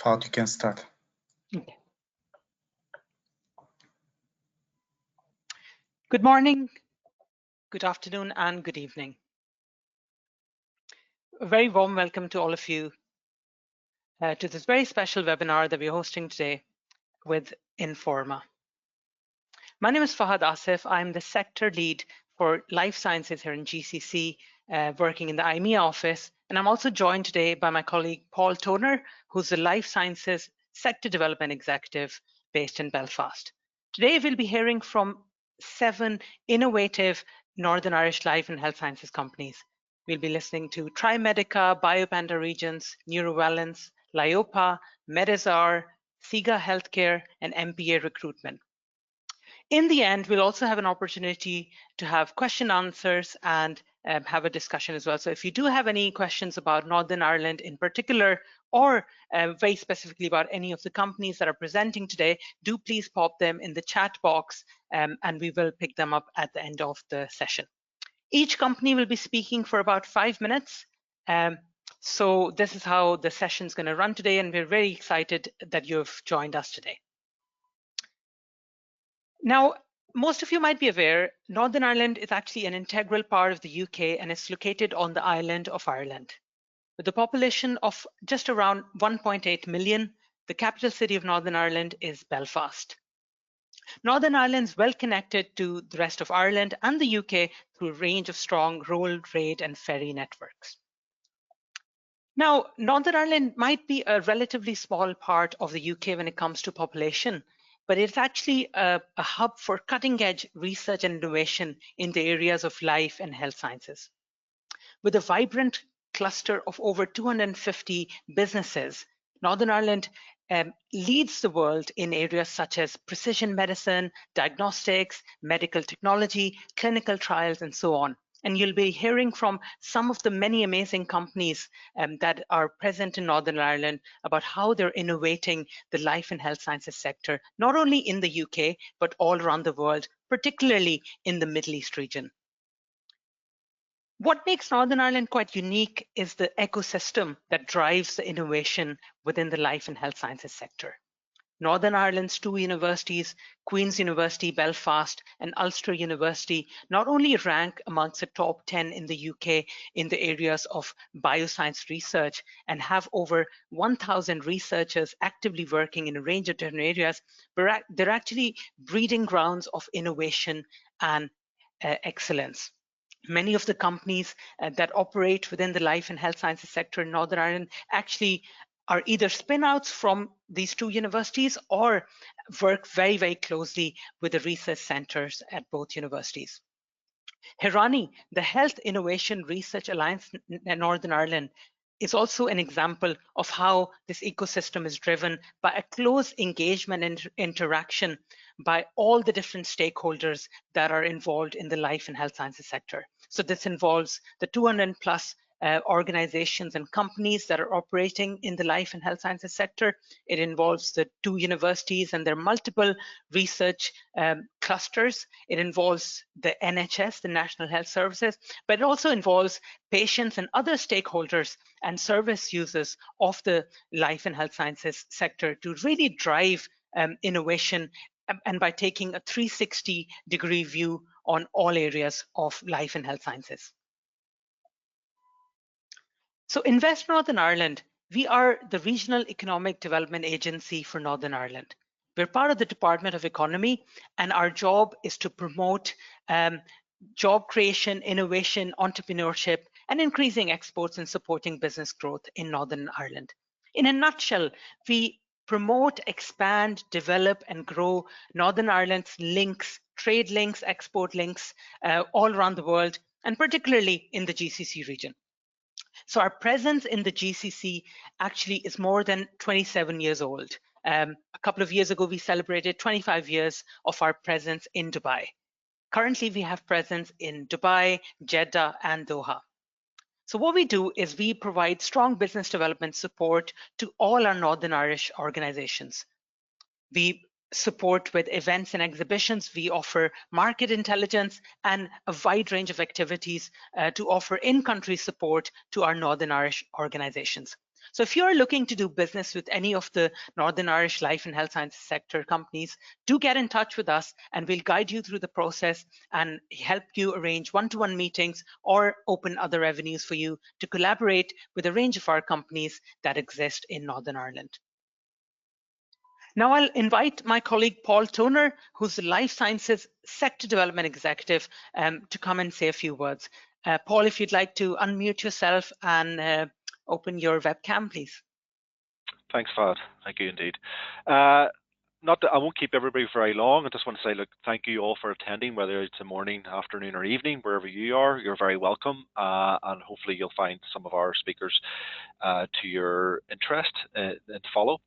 Fahad, you can start. Okay. Good morning, good afternoon, and good evening. A very warm welcome to all of you to this very special webinar that we're hosting today with Informa. My name is Fahad Asif. I'm the sector lead for life sciences here in GCC, working in the IMEA office. And I'm also joined today by my colleague, Paul Toner, who's the life sciences sector development executive based in Belfast. Today, we'll be hearing from 7 innovative Northern Irish life and health sciences companies. We'll be listening to TriMedica, Biopanda Regions, Neurovalence, Liopa, Medazar, Siga Healthcare, and MPA Recruitment. In the end, we'll also have an opportunity to have question answers and have a discussion as well. So if you do have any questions about Northern Ireland in particular, or very specifically about any of the companies that are presenting today, do please pop them in the chat box and we will pick them up at the end of the session. Each company will be speaking for about 5 minutes. So this is how the session is going to run today, and we're very excited that you've joined us today. Now, most of you might be aware, Northern Ireland is actually an integral part of the UK and it's located on the island of Ireland. With a population of just around 1.8 million, the capital city of Northern Ireland is Belfast. Northern Ireland is well connected to the rest of Ireland and the UK through a range of strong road, rail and ferry networks. Now, Northern Ireland might be a relatively small part of the UK when it comes to population, but it's actually a hub for cutting-edge research and innovation in the areas of life and health sciences. With a vibrant cluster of over 250 businesses, Northern Ireland leads the world in areas such as precision medicine, diagnostics, medical technology, clinical trials, and so on. And you'll be hearing from some of the many amazing companies that are present in Northern Ireland about how they're innovating the life and health sciences sector, not only in the UK, but all around the world, particularly in the Middle East region. What makes Northern Ireland quite unique is the ecosystem that drives the innovation within the life and health sciences sector. Northern Ireland's 2 universities, Queen's University Belfast and Ulster University, not only rank amongst the top 10 in the UK in the areas of bioscience research and have over 1,000 researchers actively working in a range of different areas, but they're actually breeding grounds of innovation and excellence. Many of the companies that operate within the life and health sciences sector in Northern Ireland actually are either spin-outs from these 2 universities or work very, very closely with the research centers at both universities. Hirani, the Health Innovation Research Alliance in Northern Ireland, is also an example of how this ecosystem is driven by a close engagement and interaction by all the different stakeholders that are involved in the life and health sciences sector. So this involves the 200 plus organizations and companies that are operating in the life and health sciences sector. It involves the 2 universities and their multiple research clusters. It involves the NHS, the National Health Services, but it also involves patients and other stakeholders and service users of the life and health sciences sector to really drive innovation, and by taking a 360-degree view on all areas of life and health sciences. So Invest Northern Ireland, we are the Regional Economic Development Agency for Northern Ireland. We're part of the Department of Economy, and our job is to promote job creation, innovation, entrepreneurship, and increasing exports and supporting business growth in Northern Ireland. In a nutshell, we promote, expand, develop, and grow Northern Ireland's links, trade links, export links all around the world, and particularly in the GCC region. So our presence in the GCC actually is more than 27 years old. A couple of years ago, we celebrated 25 years of our presence in Dubai. Currently, we have presence in Dubai, Jeddah, and Doha. So what we do is we provide strong business development support to all our Northern Irish organizations. We support with events and exhibitions. We offer market intelligence and a wide range of activities to offer in-country support to our Northern Irish organizations. So if you're looking to do business with any of the Northern Irish life and health sciences sector companies, do get in touch with us and we'll guide you through the process and help you arrange one-to-one meetings or open other avenues for you to collaborate with a range of our companies that exist in Northern Ireland. Now I'll invite my colleague Paul Toner, who's the Life Sciences Sector Development Executive, to come and say a few words. Paul, if you'd like to unmute yourself and open your webcam, please. Thanks, Fad. Thank you indeed. Not that I won't keep everybody very long. I just want to say, look, thank you all for attending, whether it's a morning, afternoon, or evening, wherever you are. You're very welcome, and hopefully you'll find some of our speakers to your interest and follow.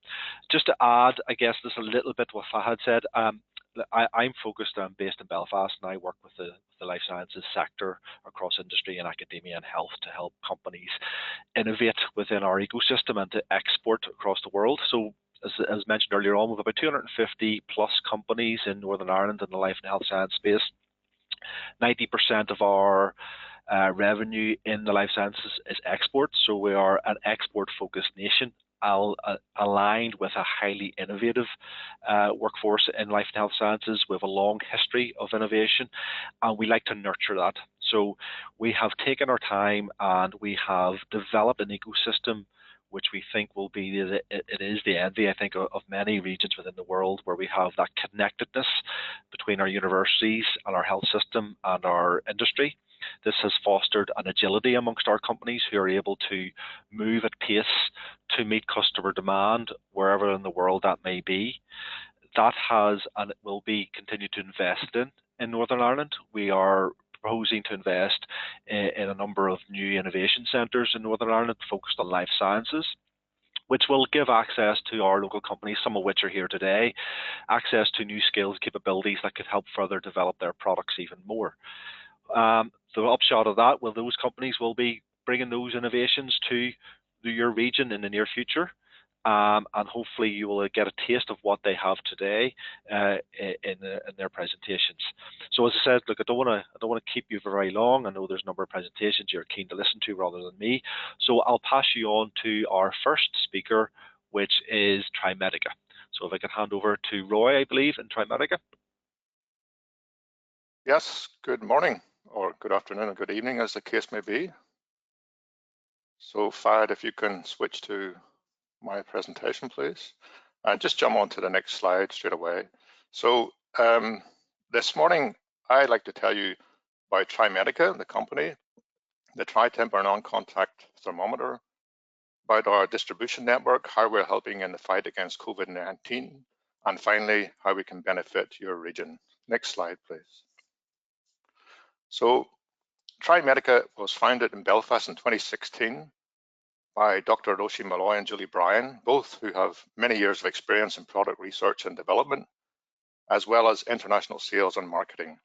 Just to add, I guess, just a little bit what Fahad said. I'm focused. I'm based in Belfast, and I work with the life sciences sector across industry and academia and health to help companies innovate within our ecosystem and to export across the world. So, as mentioned earlier on, we have about 250 plus companies in Northern Ireland in the life and health science space. 90% of our revenue in the life sciences is export, so we are an export-focused nation, aligned with a highly innovative workforce in life and health sciences. We have a long history of innovation, and we like to nurture that. So we have taken our time and we have developed an ecosystem which we think will be, it is the envy, I think, of many regions within the world, where we have that connectedness between our universities and our health system and our industry. This has fostered an agility amongst our companies who are able to move at pace to meet customer demand wherever in the world that may be. That has and it will be continued to invest in Northern Ireland. We are proposing to invest in a number of new innovation centres in Northern Ireland focused on life sciences, which will give access to our local companies, some of which are here today, access to new skills, capabilities that could help further develop their products even more. The upshot of that, well, those companies will be bringing those innovations to your region in the near future, and hopefully you will get a taste of what they have today in their presentations. So as I said, look, I don't want to keep you for very long. I know there's a number of presentations you're keen to listen to rather than me. So I'll pass you on to our first speaker, which is TriMedica. So if I could hand over to Roy, I believe, in TriMedica. Yes, good morning, or good afternoon, or good evening, as the case may be. So Fad, if you can switch to my presentation, please. And just jump on to the next slide straight away. So this morning, I'd like to tell you about TriMedica, the company, the TriTemp, our non-contact thermometer, about our distribution network, how we're helping in the fight against COVID-19, and finally, how we can benefit your region. Next slide, please. So TriMedica was founded in Belfast in 2016 by Dr. Roshi Malloy and Julie Bryan, both who have many years of experience in product research and development, as well as international sales and marketing.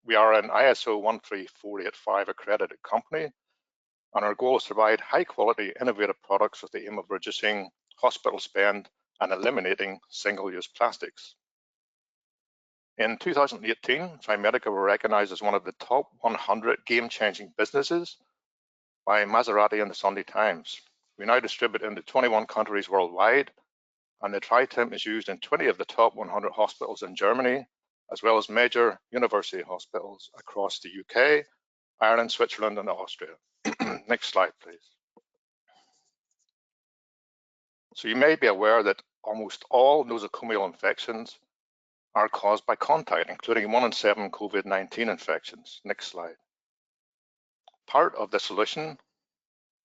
We are an ISO 13485 accredited company, and our goal is to provide high quality, innovative products with the aim of reducing hospital spend and eliminating single-use plastics. In 2018, TriMedica were recognized as one of the top 100 game-changing businesses by Maserati and the Sunday Times. We now distribute into 21 countries worldwide, and the TriTemp is used in 20 of the top 100 hospitals in Germany, as well as major university hospitals across the UK, Ireland, Switzerland, and Austria. Next slide, please. So you may be aware that almost all nosocomial infections are caused by contact, including 1 in 7 COVID-19 infections. Next slide. Part of the solution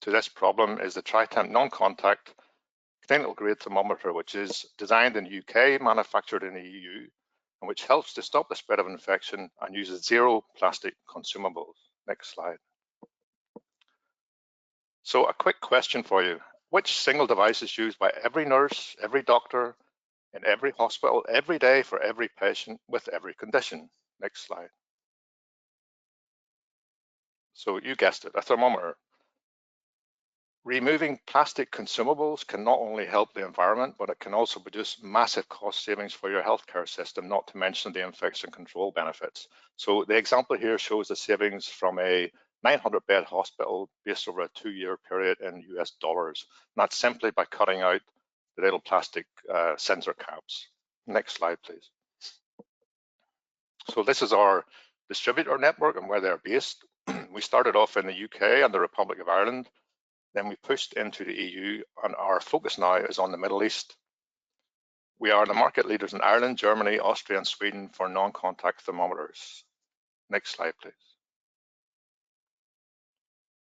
to this problem is the TriTemp non-contact clinical grade thermometer, which is designed in the UK, manufactured in the EU, and which helps to stop the spread of infection and uses zero plastic consumables. Next slide. So a quick question for you. Which single device is used by every nurse, every doctor, in every hospital, every day for every patient with every condition? Next slide. So you guessed it, a thermometer. Removing plastic consumables can not only help the environment, but it can also produce massive cost savings for your healthcare system, not to mention the infection control benefits. So the example here shows the savings from a 900-bed hospital based over a 2-year period in US dollars. And that's simply by cutting out the little plastic sensor caps. Next slide, please. So this is our distributor network and where they're based. We started off in the UK and the Republic of Ireland. Then we pushed into the EU, and our focus now is on the Middle East. We are the market leaders in Ireland, Germany, Austria, and Sweden for non-contact thermometers. Next slide, please.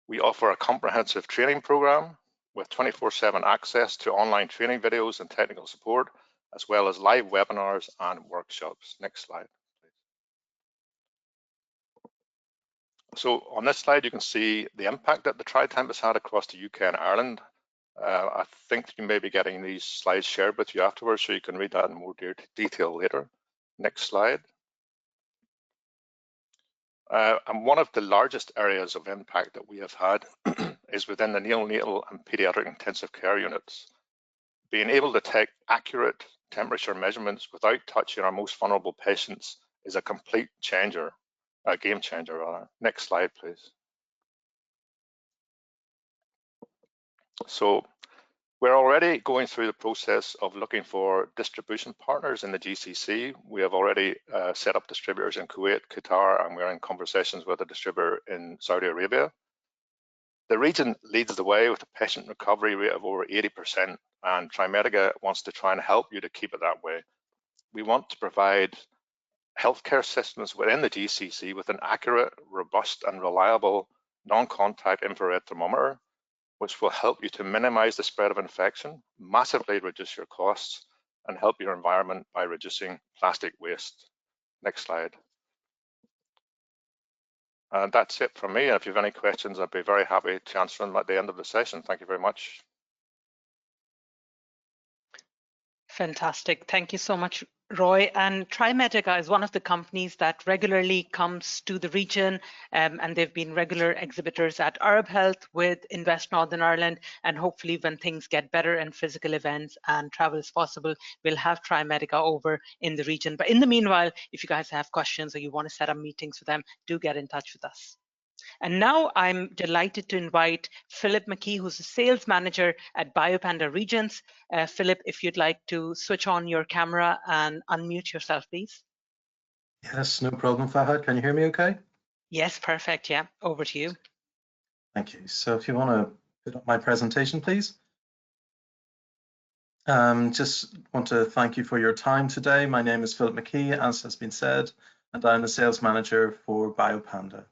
We offer a comprehensive training program with 24/7 access to online training videos and technical support, as well as live webinars and workshops. Next slide, please. So on this slide, you can see the impact that the TriTemp has had across the UK and Ireland. I think you may be getting these slides shared with you afterwards, so you can read that in more detail later. Next slide. And one of the largest areas of impact that we have had is within the neonatal and pediatric intensive care units. Being able to take accurate temperature measurements without touching our most vulnerable patients is a complete changer, a game changer rather. Next slide, please. So we're already going through the process of looking for distribution partners in the GCC. We have already set up distributors in Kuwait, Qatar, and we're in conversations with a distributor in Saudi Arabia. The region leads the way with a patient recovery rate of over 80%, and Trimedica wants to try and help you to keep it that way. We want to provide healthcare systems within the GCC with an accurate, robust, and reliable non-contact infrared thermometer, which will help you to minimize the spread of infection, massively reduce your costs, and help your environment by reducing plastic waste. Next slide. And that's it from me. And if you have any questions, I'd be very happy to answer them at the end of the session. Thank you very much. Fantastic. Thank you so much, Roy. And Trimedica is one of the companies that regularly comes to the region, and they've been regular exhibitors at Arab Health with Invest Northern Ireland. And hopefully when things get better and physical events and travel is possible, we'll have Trimedica over in the region. But in the meanwhile, if you guys have questions or you want to set up meetings with them, do get in touch with us. And now I'm delighted to invite Philip McKee, who's a sales manager at BioPanda Regions. Philip, if you'd like to switch on your camera and unmute yourself, please. Yes, no problem, Fahad. Can you hear me okay? Yes, perfect. Yeah, over to you. Thank you. So if you want to put up my presentation, please. Just want to thank you for your time today. My name is Philip McKee, as has been said, and I'm the sales manager for BioPanda.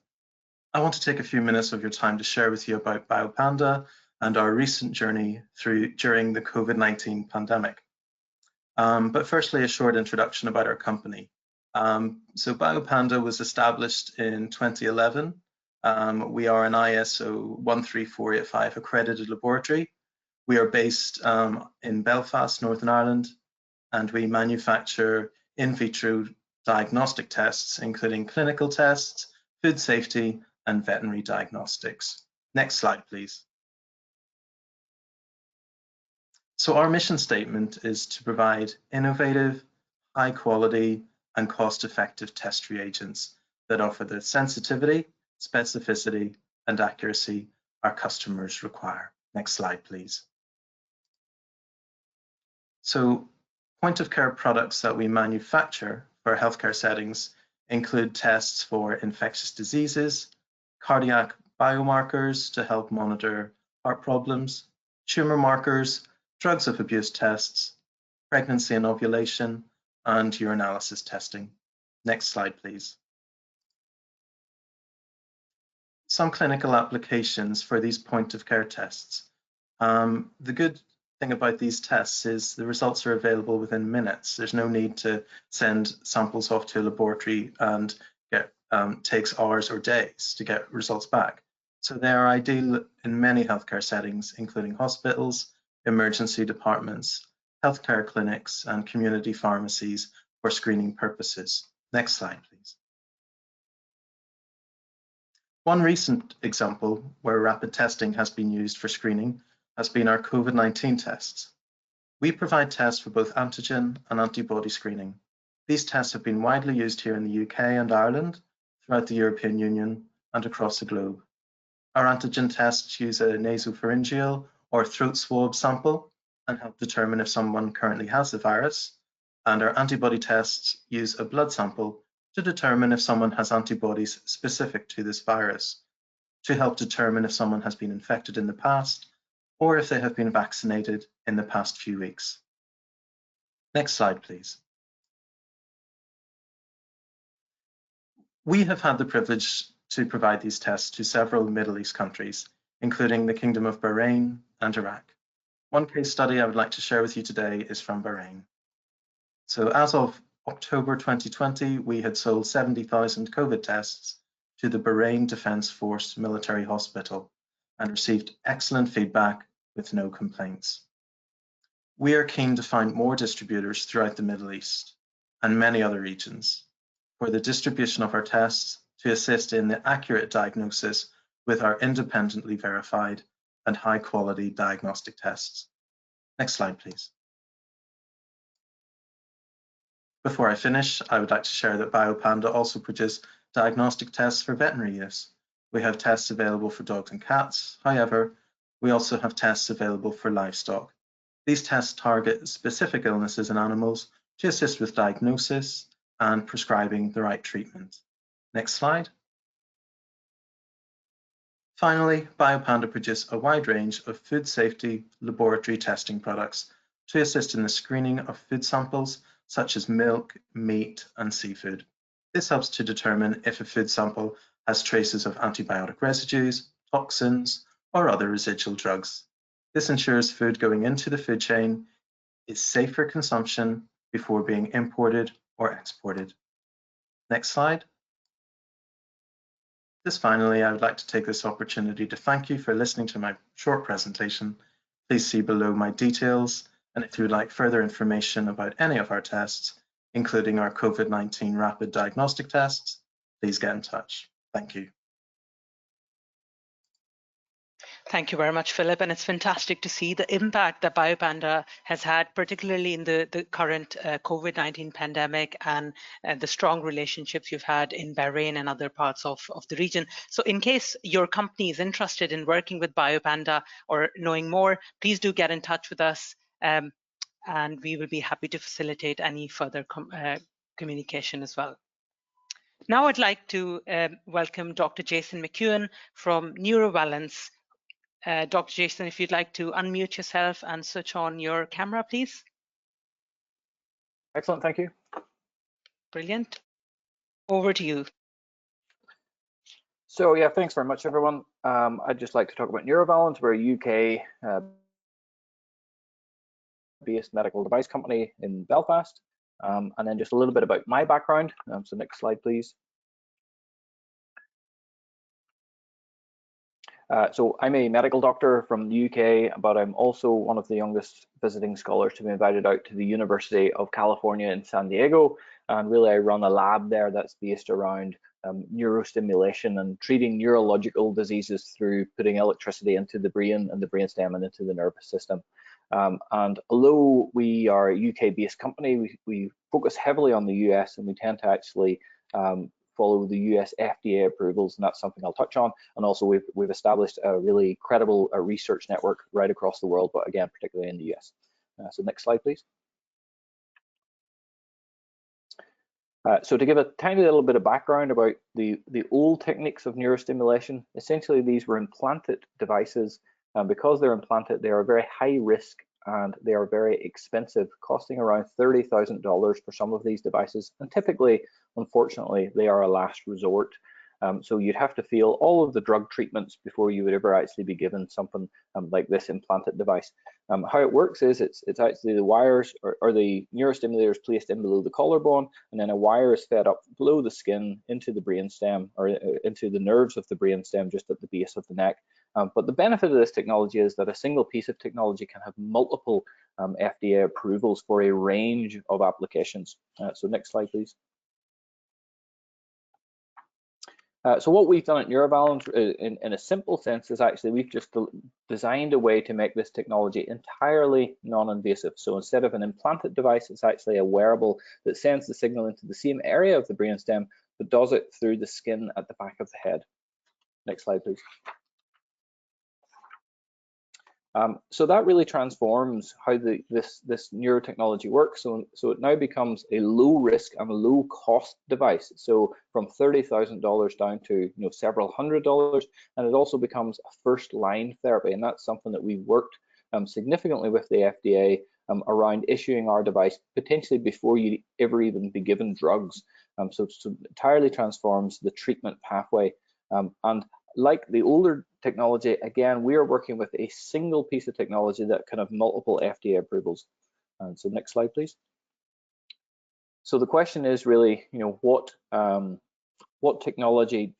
I want to take a few minutes of your time to share with you about BioPanda and our recent journey during the COVID-19 pandemic. But firstly, a short introduction about our company. So BioPanda was established in 2011. We are an ISO 13485 accredited laboratory. We are based in Belfast, Northern Ireland, and we manufacture in vitro diagnostic tests, including clinical tests, food safety, and veterinary diagnostics. Next slide, please. So our mission statement is to provide innovative, high quality, and cost-effective test reagents that offer the sensitivity, specificity, and accuracy our customers require. Next slide, please. So point-of-care products that we manufacture for healthcare settings include tests for infectious diseases, cardiac biomarkers to help monitor heart problems, tumor markers, drugs of abuse tests, pregnancy and ovulation, and urinalysis testing. Next slide, please. Some clinical applications for these point-of-care tests. The good thing about these tests is the results are available within minutes. There's no need to send samples off to a laboratory and takes hours or days to get results back. So they are ideal in many healthcare settings, including hospitals, emergency departments, healthcare clinics, and community pharmacies for screening purposes. Next slide, please. One recent example where rapid testing has been used for screening has been our COVID-19 tests. We provide tests for both antigen and antibody screening. These tests have been widely used here in the UK and Ireland, throughout the European Union, and across the globe. Our antigen tests use a nasopharyngeal or throat swab sample and help determine if someone currently has the virus. And our antibody tests use a blood sample to determine if someone has antibodies specific to this virus, to help determine if someone has been infected in the past or if they have been vaccinated in the past few weeks. Next slide, please. We have had the privilege to provide these tests to several Middle East countries, including the Kingdom of Bahrain and Iraq. One case study I would like to share with you today is from Bahrain. So as of October 2020, we had sold 70,000 COVID tests to the Bahrain Defense Force Military Hospital and received excellent feedback with no complaints. We are keen to find more distributors throughout the Middle East and many other regions for the distribution of our tests to assist in the accurate diagnosis with our independently verified and high quality diagnostic tests. Next slide, please. Before I finish, I would like to share that BioPanda also produce diagnostic tests for veterinary use. We have tests available for dogs and cats. However, we also have tests available for livestock. These tests target specific illnesses in animals to assist with diagnosis and prescribing the right treatment. Next slide. Finally, BioPanda produce a wide range of food safety laboratory testing products to assist in the screening of food samples such as milk, meat, and seafood. This helps to determine if a food sample has traces of antibiotic residues, toxins, or other residual drugs. This ensures food going into the food chain is safe for consumption before being imported or exported. Next slide. Just finally, I would like to take this opportunity to thank you for listening to my short presentation. Please see below my details, and if you would like further information about any of our tests, including our COVID-19 rapid diagnostic tests, please get in touch. Thank you. Thank you very much, Philip. And it's fantastic to see the impact that BioPanda has had, particularly in the current COVID-19 pandemic, and the strong relationships you've had in Bahrain and other parts of the region. So in case your company is interested in working with BioPanda or knowing more, please do get in touch with us, and we will be happy to facilitate any further communication as well. Now I'd like to welcome Dr. Jason McEwen from Neurovalence. Dr. Jason, if you'd like to unmute yourself and switch on your camera, please. Excellent, thank you. Brilliant. Over to you. So yeah, thanks very much, everyone. I'd just like to talk about Neurovalence. We're a UK based medical device company in Belfast. And then just a little bit about my background. So next slide, please. So I'm a medical doctor from the UK, but I'm also one of the youngest visiting scholars to be invited out to the University of California in San Diego. And really I run a lab there that's based around neurostimulation and treating neurological diseases through putting electricity into the brain and the brainstem and into the nervous system. And although we are a UK-based company, we focus heavily on the US, and we tend to actually follow the US FDA approvals, and that's something I'll touch on. And also we've established a really credible research network right across the world, but again, particularly in the US. So next slide, please. So to give a tiny little bit of background about the old techniques of neurostimulation, essentially these were implanted devices. Because they're implanted, they are very high risk and they are very expensive, costing around $30,000 for some of these devices. And typically, unfortunately, they are a last resort. So you'd have to fail all of the drug treatments before you would ever actually be given something like this implanted device. How it works is it's actually the wires or the neurostimulators placed in below the collarbone, and then a wire is fed up below the skin into the brainstem or into the nerves of the brainstem just at the base of the neck. But the benefit of this technology is that a single piece of technology can have multiple FDA approvals for a range of applications. So next slide, please. So what we've done at Neurovalence in a simple sense is actually we've just designed a way to make this technology entirely non-invasive. So instead of an implanted device, it's actually a wearable that sends the signal into the same area of the brainstem, but does it through the skin at the back of the head. Next slide, please. So that really transforms how this neurotechnology works. So it now becomes a low risk and a low cost device. So from $30,000 down to several $100s, and it also becomes a first line therapy. And that's something that we've worked significantly with the FDA around issuing our device potentially before you ever even be given drugs. So it entirely transforms the treatment pathway. And like the older technology, again, we are working with a single piece of technology that can have multiple FDA approvals. So next slide, please. So the question is really, what technology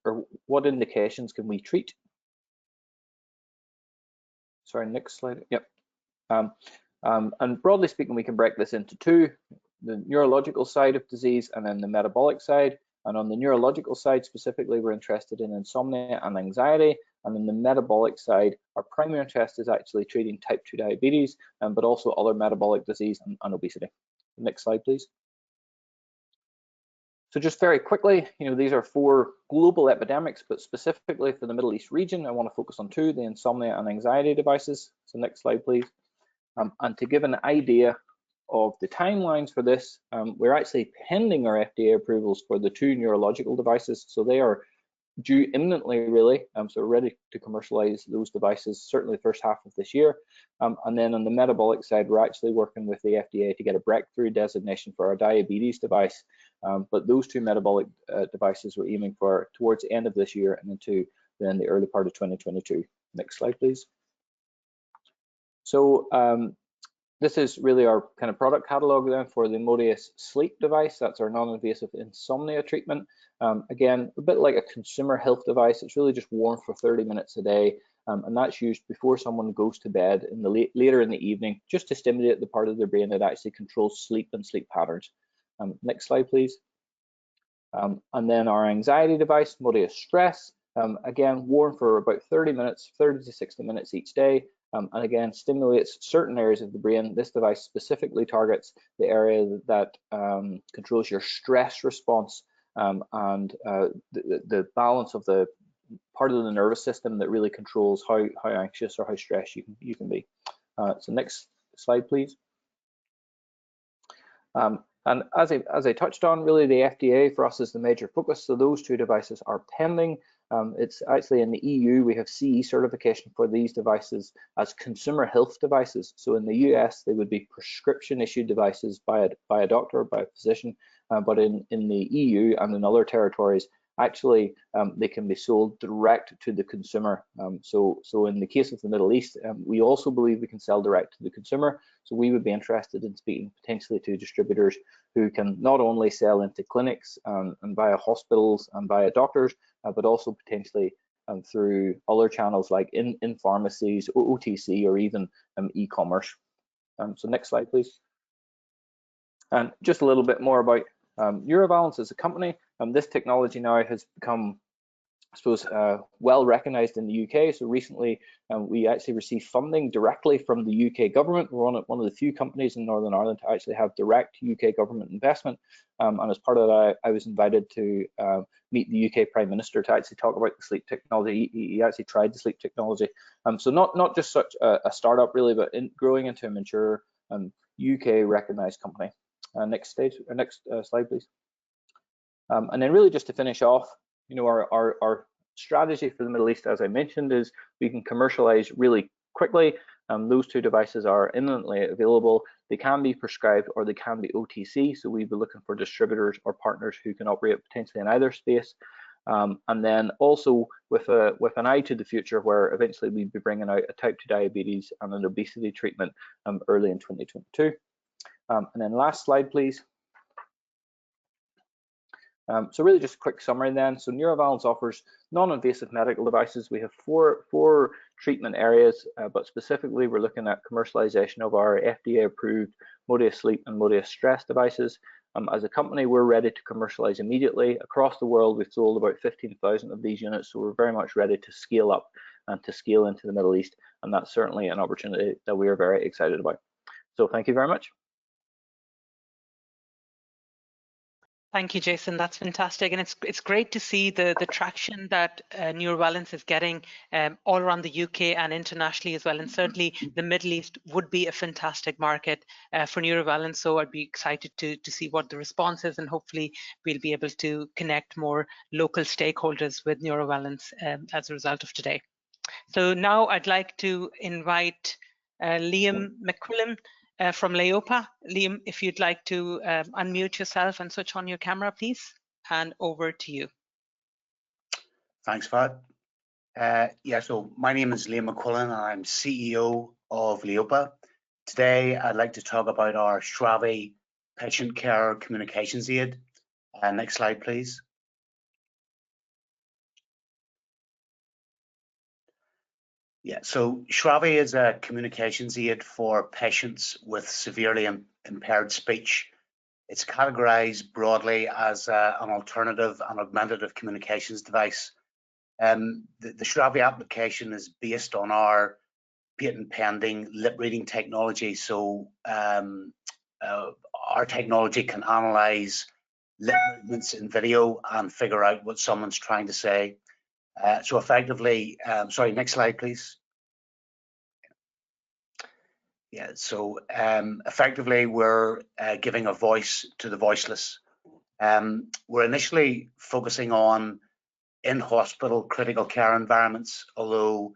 or what indications can we treat? Sorry, next slide. Yep. And broadly speaking, we can break this into two: the neurological side of disease and then the metabolic side. And on the neurological side specifically, we're interested in insomnia and anxiety. And on the metabolic side, our primary interest is actually treating type 2 diabetes, but also other metabolic disease and obesity. Next slide, please. So just very quickly, these are 4 global epidemics, but specifically for the Middle East region, I want to focus on 2, the insomnia and anxiety devices. So next slide, please. And to give an idea of the timelines for this, we're actually pending our FDA approvals for the 2 neurological devices. So they are due imminently, really. So we're ready to commercialize those devices, certainly the first half of this year. And then on the metabolic side, we're actually working with the FDA to get a breakthrough designation for our diabetes device. But those 2 metabolic devices we're aiming for towards the end of this year and into then the early part of 2022. Next slide, please. So this is really our kind of product catalog then for the Modius sleep device. That's our non-invasive insomnia treatment. Again, a bit like a consumer health device. It's really just worn for 30 minutes a day, and that's used before someone goes to bed in the later in the evening, just to stimulate the part of their brain that actually controls sleep and sleep patterns. Next slide, please. And then our anxiety device, Modius Stress. Again, worn for about 30 to 60 minutes each day. And again, stimulates certain areas of the brain. This device specifically targets the area that controls your stress response and the balance of the part of the nervous system that really controls how anxious or how stressed you can be. So next slide, please. And as I touched on, really the FDA for us is the major focus. So those 2 devices are pending. It's actually in the EU, we have CE certification for these devices as consumer health devices. So in the US, they would be prescription issued devices by a doctor or by a physician. But in the EU and in other territories, actually they can be sold direct to the consumer. So in the case of the Middle East, we also believe we can sell direct to the consumer. So we would be interested in speaking potentially to distributors who can not only sell into clinics and via hospitals and via doctors, but also potentially through other channels like in pharmacies, OTC, or even e-commerce. So next slide, please. And just a little bit more about Neurovalence as a company. This technology now has become, I suppose, well recognized in the UK. So recently we actually received funding directly from the UK government. We're one of the few companies in Northern Ireland to actually have direct UK government investment. And as part of that, I was invited to meet the UK Prime Minister to actually talk about the sleep technology. He actually tried the sleep technology. So not just such a startup really, but growing into a mature UK recognized company. Next slide, please. And then really just to finish off, our strategy for the Middle East, as I mentioned, is we can commercialize really quickly. Those 2 devices are imminently available. They can be prescribed or they can be OTC. So we'd be looking for distributors or partners who can operate potentially in either space. And then also with an eye to the future, where eventually we'd be bringing out a type 2 diabetes and an obesity treatment early in 2022. And then last slide, please. So really just a quick summary then. So Neurovalence offers non-invasive medical devices. We have four treatment areas, but specifically we're looking at commercialization of our FDA-approved Modius Sleep and Modius Stress devices. As a company, we're ready to commercialize immediately. Across the world, we've sold about 15,000 of these units, so we're very much ready to scale up and to scale into the Middle East, and that's certainly an opportunity that we are very excited about. So thank you very much. Thank you, Jason. That's fantastic, and it's great to see the traction that Neurovalence is getting all around the UK and internationally as well. And certainly, the Middle East would be a fantastic market for Neurovalence. So I'd be excited to see what the response is, and hopefully we'll be able to connect more local stakeholders with Neurovalence as a result of today. So now I'd like to invite Liam McQuillan from LEOPA. Liam, if you'd like to unmute yourself and switch on your camera, please, and over to you. Thanks, Fad. So my name is Liam McQuillan and I'm CEO of LEOPA. Today, I'd like to talk about our Shravi patient care communications aid. Next slide, please. So Shravi is a communications aid for patients with severely impaired speech. It's categorized broadly as an alternative and augmentative communications device. The Shravi application is based on our patent pending lip reading technology. So our technology can analyze lip movements in video and figure out what someone's trying to say. So effectively, sorry, next slide, please. Effectively, we're giving a voice to the voiceless. We're initially focusing on in-hospital critical care environments, although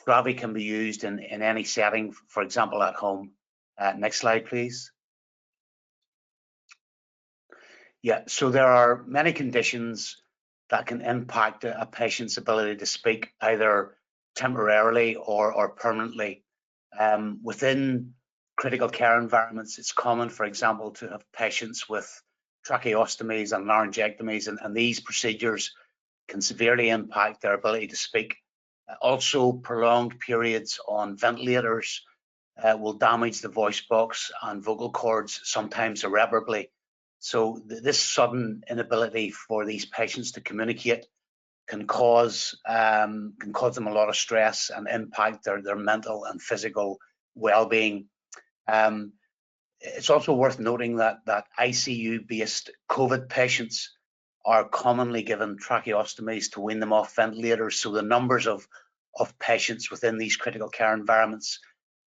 Shravi can be used in any setting, for example, at home. Next slide, please. So there are many conditions that can impact a patient's ability to speak, either temporarily or permanently. Within critical care environments, it's common, for example, to have patients with tracheostomies and laryngectomies, and these procedures can severely impact their ability to speak. Also, prolonged periods on ventilators will damage the voice box and vocal cords, sometimes irreparably. So this sudden inability for these patients to communicate can cause them a lot of stress and impact their mental and physical well-being. It's also worth noting that ICU-based COVID patients are commonly given tracheostomies to wean them off ventilators. So the numbers of patients within these critical care environments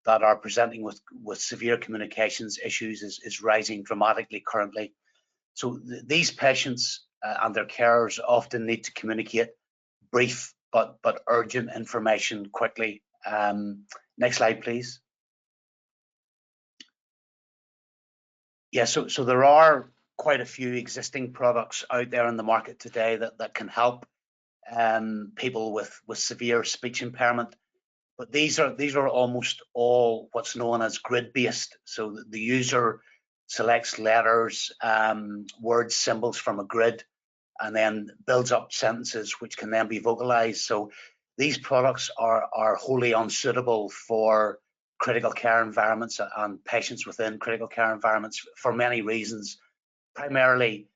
that are presenting with severe communications issues is rising dramatically currently. So these patients and their carers often need to communicate brief but urgent information quickly. Next slide, please. So there are quite a few existing products out there in the market today that can help people with severe speech impairment, but these are almost all what's known as grid-based. So the user selects letters, words, symbols from a grid, and then builds up sentences which can then be vocalized. So these products are wholly unsuitable for critical care environments and patients within critical care environments for many reasons. Primarily,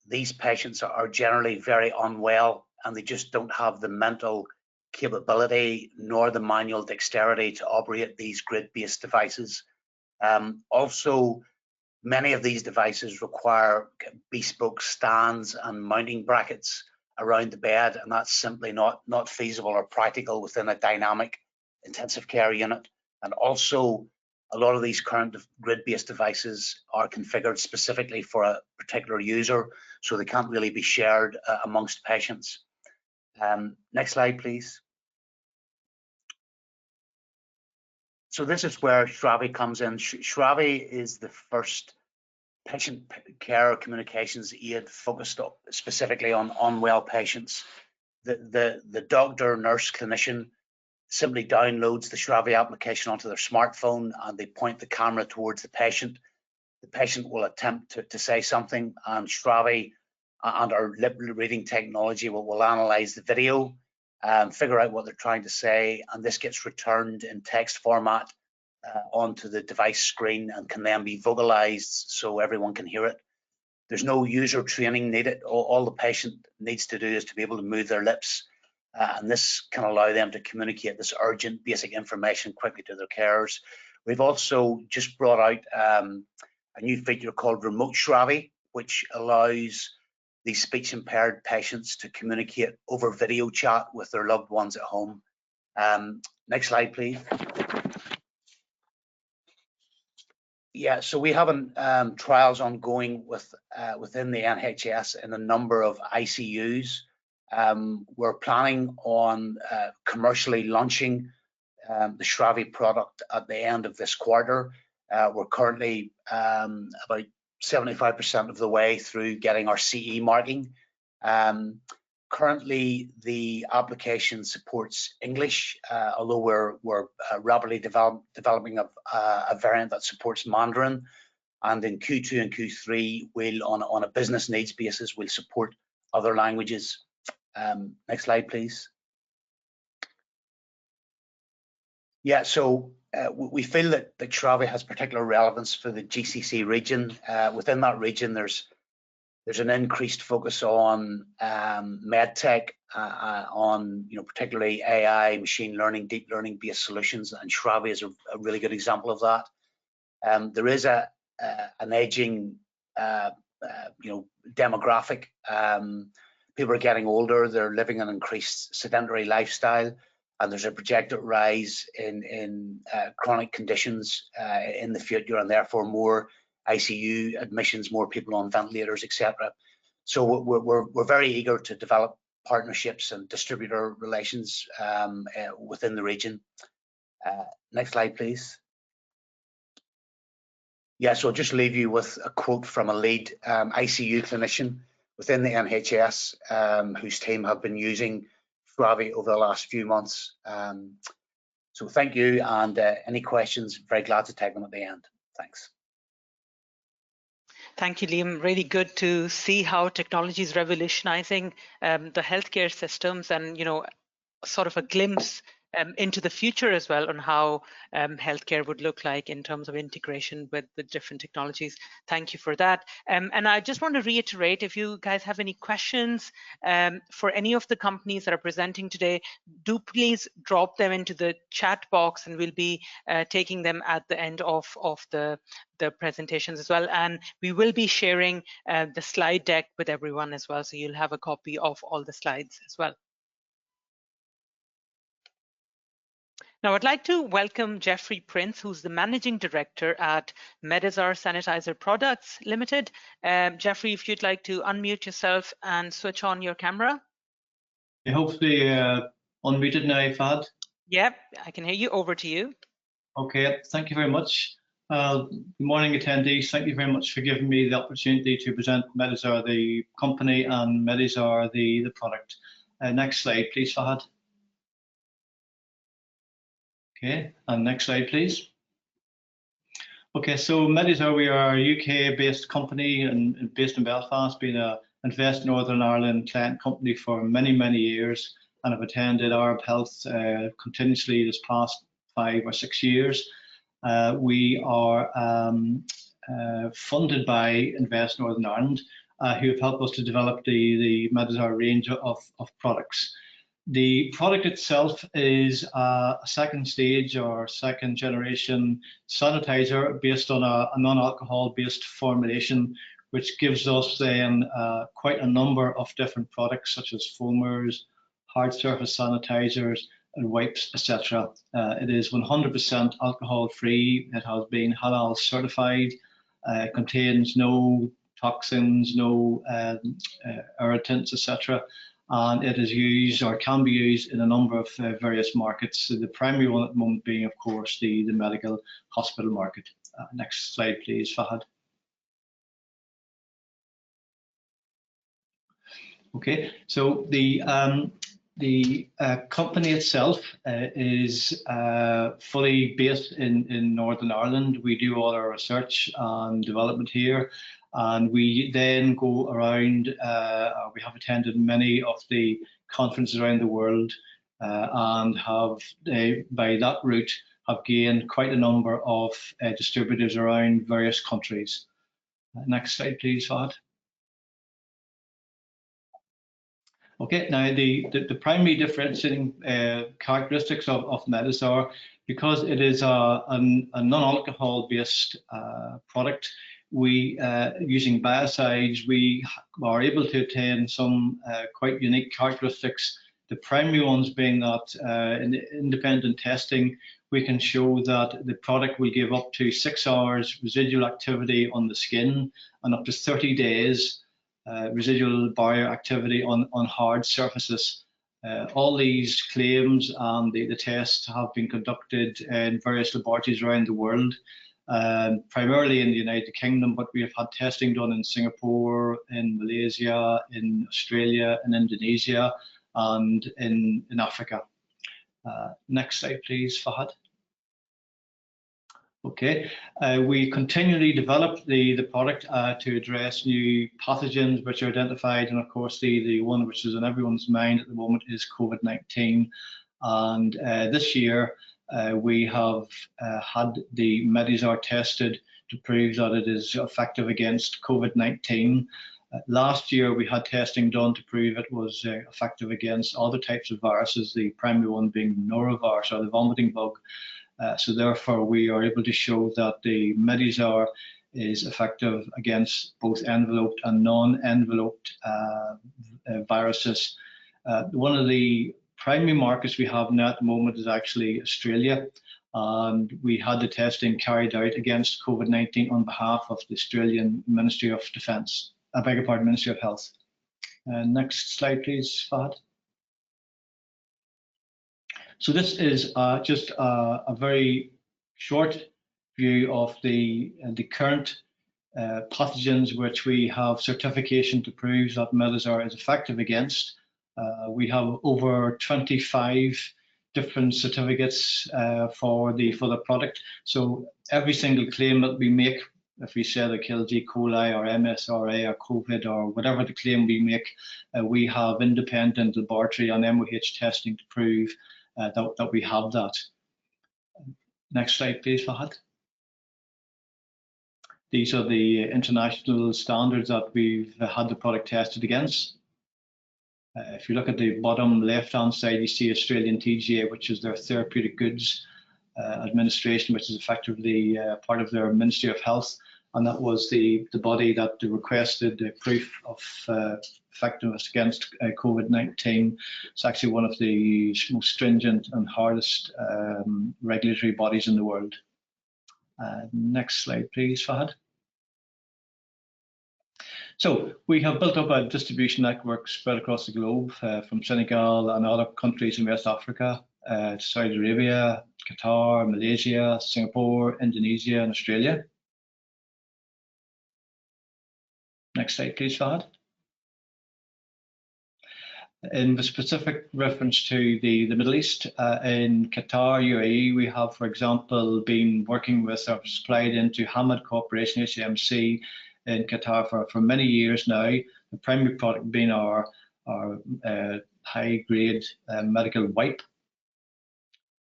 these patients are generally very unwell and they just don't have the mental capability nor the manual dexterity to operate these grid-based devices. Also, many of these devices require bespoke stands and mounting brackets around the bed, and that's simply not feasible or practical within a dynamic intensive care unit. And also, a lot of these current grid-based devices are configured specifically for a particular user, so they can't really be shared amongst patients. Next slide, please. So this is where Shravi comes in. Shravi is the first patient care communications aid focused specifically on unwell patients. The doctor, nurse, clinician simply downloads the Shravi application onto their smartphone and they point the camera towards the patient. The patient will attempt to say something, and Shravi and our lip reading technology will analyze the video, figure out what they're trying to say, and this gets returned in text format onto the device screen and can then be vocalized so everyone can hear it. There's no user training needed. All the patient needs to do is to be able to move their lips, and this can allow them to communicate this urgent basic information quickly to their carers. We've also just brought out a new feature called Remote Shravi, which allows these speech impaired patients to communicate over video chat with their loved ones at home. Next slide, please. Yeah, so we have trials ongoing within the NHS in a number of ICUs. We're planning on commercially launching the Shravi product at the end of this quarter. We're currently about 75% of the way through getting our CE marking. Currently, the application supports English, although we're rapidly developing a variant that supports Mandarin. And in Q2 and Q3, we'll, on a business needs basis, we'll support other languages. Next slide, please. Yeah, so we feel that Shravi has particular relevance for the GCC region. Within that region, there's an increased focus on medtech, on particularly AI, machine learning, deep learning based solutions, and Shravi is a really good example of that. There is an aging demographic. People are getting older, they're living an increased sedentary lifestyle, and there's a projected rise in chronic conditions in the future, and therefore more ICU admissions, more people on ventilators, etc. So we're very eager to develop partnerships and distributor relations within the region. Next slide, please. Yeah, so I'll just leave you with a quote from a lead ICU clinician within the NHS whose team have been using Shravi over the last few months. So thank you, and any questions, very glad to take them at the end. Thanks. Thank you, Liam. Really good to see how technology is revolutionizing the healthcare systems, and sort of a glimpse into the future as well on how healthcare would look like in terms of integration with different technologies. Thank you for that. And I just want to reiterate, if you guys have any questions for any of the companies that are presenting today, do please drop them into the chat box, and we'll be taking them at the end of the presentations as well. And we will be sharing the slide deck with everyone as well, so you'll have a copy of all the slides as well. Now, I'd like to welcome Jeffrey Prince, who's the Managing Director at Medazar Sanitizer Products Limited. Jeffrey, if you'd like to unmute yourself and switch on your camera. Hopefully unmuted now, Fahad. Yep, I can hear you. Over to you. Okay, thank you very much. Good morning, attendees. Thank you very much for giving me the opportunity to present Medazar, the company, and Medazar, the product. Next slide, please, Fahad. Okay, and next slide, please. Okay, so Medazar, we are a UK-based company and based in Belfast, been an Invest Northern Ireland client company for many, many years, and have attended Arab Health continuously this past 5 or 6 years. We are funded by Invest Northern Ireland, who have helped us to develop the Medazar range of products. The product itself is a second stage or second generation sanitizer based on a non-alcohol based formulation, which gives us then quite a number of different products such as foamers, hard surface sanitizers, and wipes, etc. It is 100% alcohol free. It has been halal certified. Contains no toxins, no irritants, etc. And it is used or can be used in a number of various markets. So the primary one at the moment being, of course, the medical hospital market. Next slide, please, Fahad. Okay, so the company itself is fully based in Northern Ireland. We do all our research and development here. And we then go around, we have attended many of the conferences around the world and have, by that route, have gained quite a number of distributors around various countries. Next slide, please, Fahad. Okay, now the primary differentiating characteristics of Medazar, because it is a non-alcohol based product, we, using biocides, we are able to attain some quite unique characteristics. The primary ones being that in the independent testing, we can show that the product will give up to 6 hours residual activity on the skin and up to 30 days residual barrier activity on hard surfaces. All these claims and the tests have been conducted in various laboratories around the world, primarily in the United Kingdom, but we have had testing done in Singapore, in Malaysia, in Australia, in Indonesia, and in Africa. Next slide, please, Fahad. Okay, we continually develop the product to address new pathogens which are identified, and of course the one which is on everyone's mind at the moment is COVID-19. And this year we have had the Medizar tested to prove that it is effective against COVID-19. Last year we had testing done to prove it was effective against other types of viruses, the primary one being norovirus, or the vomiting bug. So therefore we are able to show that the Medizar is effective against both enveloped and non-enveloped viruses. One of the primary markets we have now at the moment is actually Australia, and we had the testing carried out against COVID-19 on behalf of the Australian Ministry of Defence. I beg your pardon, Ministry of Health. Next slide, please, Fahad. So this is just a very short view of the current pathogens which we have certification to prove that Medizar is effective against. We have over 25 different certificates for the product. So every single claim that we make, if we say they kill G. coli or MSRA or COVID or whatever the claim we make, we have independent laboratory and MOH testing to prove that we have that. Next slide, please, Fahad. These are the international standards that we've had the product tested against. If you look at the bottom left-hand side, you see Australian TGA, which is their Therapeutic Goods Administration, which is effectively part of their Ministry of Health. And that was the body that requested the proof of effectiveness against COVID-19. It's actually one of the most stringent and hardest regulatory bodies in the world. Next slide, please, Fahad. So we have built up a distribution network spread across the globe from Senegal and other countries in West Africa, to Saudi Arabia, Qatar, Malaysia, Singapore, Indonesia, and Australia. Next slide, please, Fahad. In the specific reference to the Middle East, in Qatar, UAE, we have, for example, been working with or supplied into Hamad Corporation, HMC, in Qatar for many years now. The primary product being our high-grade medical wipe.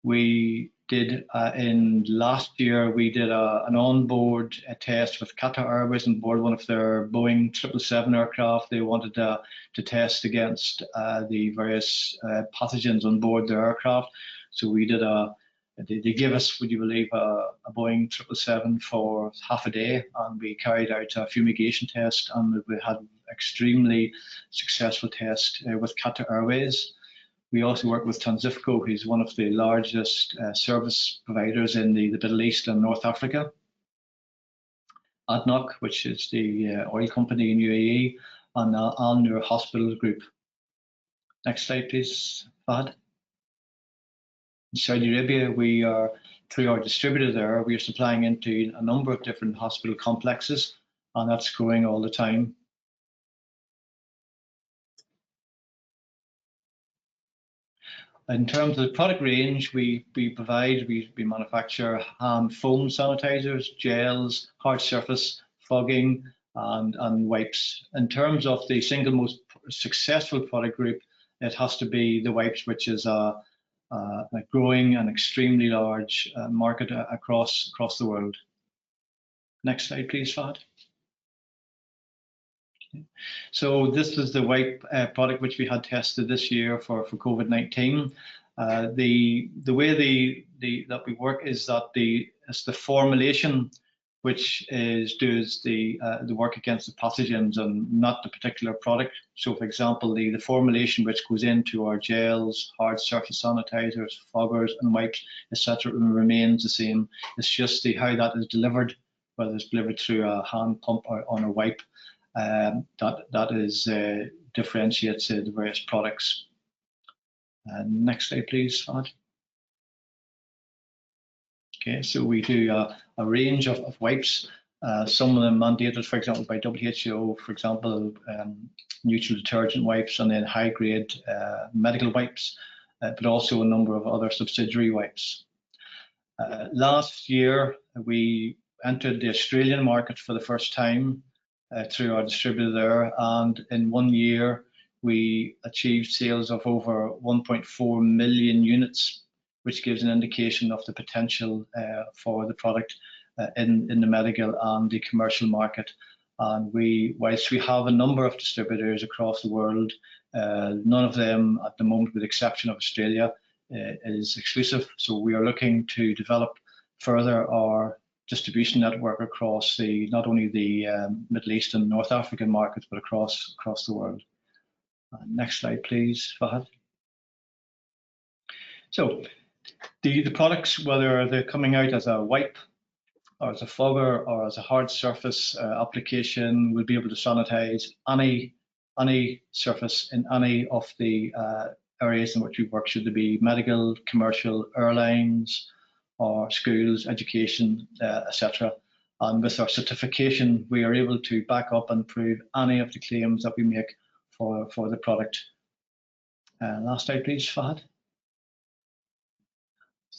We did in last year, we did an onboard test with Qatar Airways on board one of their Boeing 777 aircraft. They wanted to test against the various pathogens on board their aircraft. So we did they gave us, would you believe, a Boeing 777 for half a day, and we carried out a fumigation test, and we had extremely successful test with Qatar Airways. We also work with Tanzifco, who's one of the largest service providers in the Middle East and North Africa. ADNOC, which is the oil company in UAE, and Al Noor Hospital Group. Next slide, please, Fahad. In Saudi Arabia, we are, through our distributor there, we are supplying into a number of different hospital complexes, and that's growing all the time. In terms of the product range, we manufacture hand foam sanitizers, gels, hard surface, fogging, and wipes. In terms of the single most successful product group, it has to be the wipes, which is a growing and extremely large market across the world. Next slide, please, Fahad. So this is the wipe product which we had tested this year for COVID-19. The way that we work is that it's the formulation which does the work against the pathogens and not the particular product. So, for example, the formulation which goes into our gels, hard surface sanitizers, foggers, and wipes, etc., remains the same. It's just how that is delivered, whether it's delivered through a hand pump or on a wipe, that differentiates the various products. Next slide, please, Fahad. Okay, so we do a range of wipes. Some of them mandated, for example, by WHO, for example, neutral detergent wipes, and then high-grade medical wipes, but also a number of other subsidiary wipes. Last year, we entered the Australian market for the first time through our distributor there, and in 1 year, we achieved sales of over 1.4 million units, which gives an indication of the potential for the product in the medical and the commercial market. And whilst we have a number of distributors across the world, none of them at the moment, with the exception of Australia, is exclusive. So we are looking to develop further our distribution network across not only the Middle East and North African markets, but across the world. Next slide, please, Fahad. So the products, whether they're coming out as a wipe or as a fogger or as a hard surface application, will be able to sanitize any surface in any of the areas in which we work, should they be medical, commercial, airlines, or schools, education, etc. And with our certification, we are able to back up and prove any of the claims that we make for the product. Last slide, please, Fahad.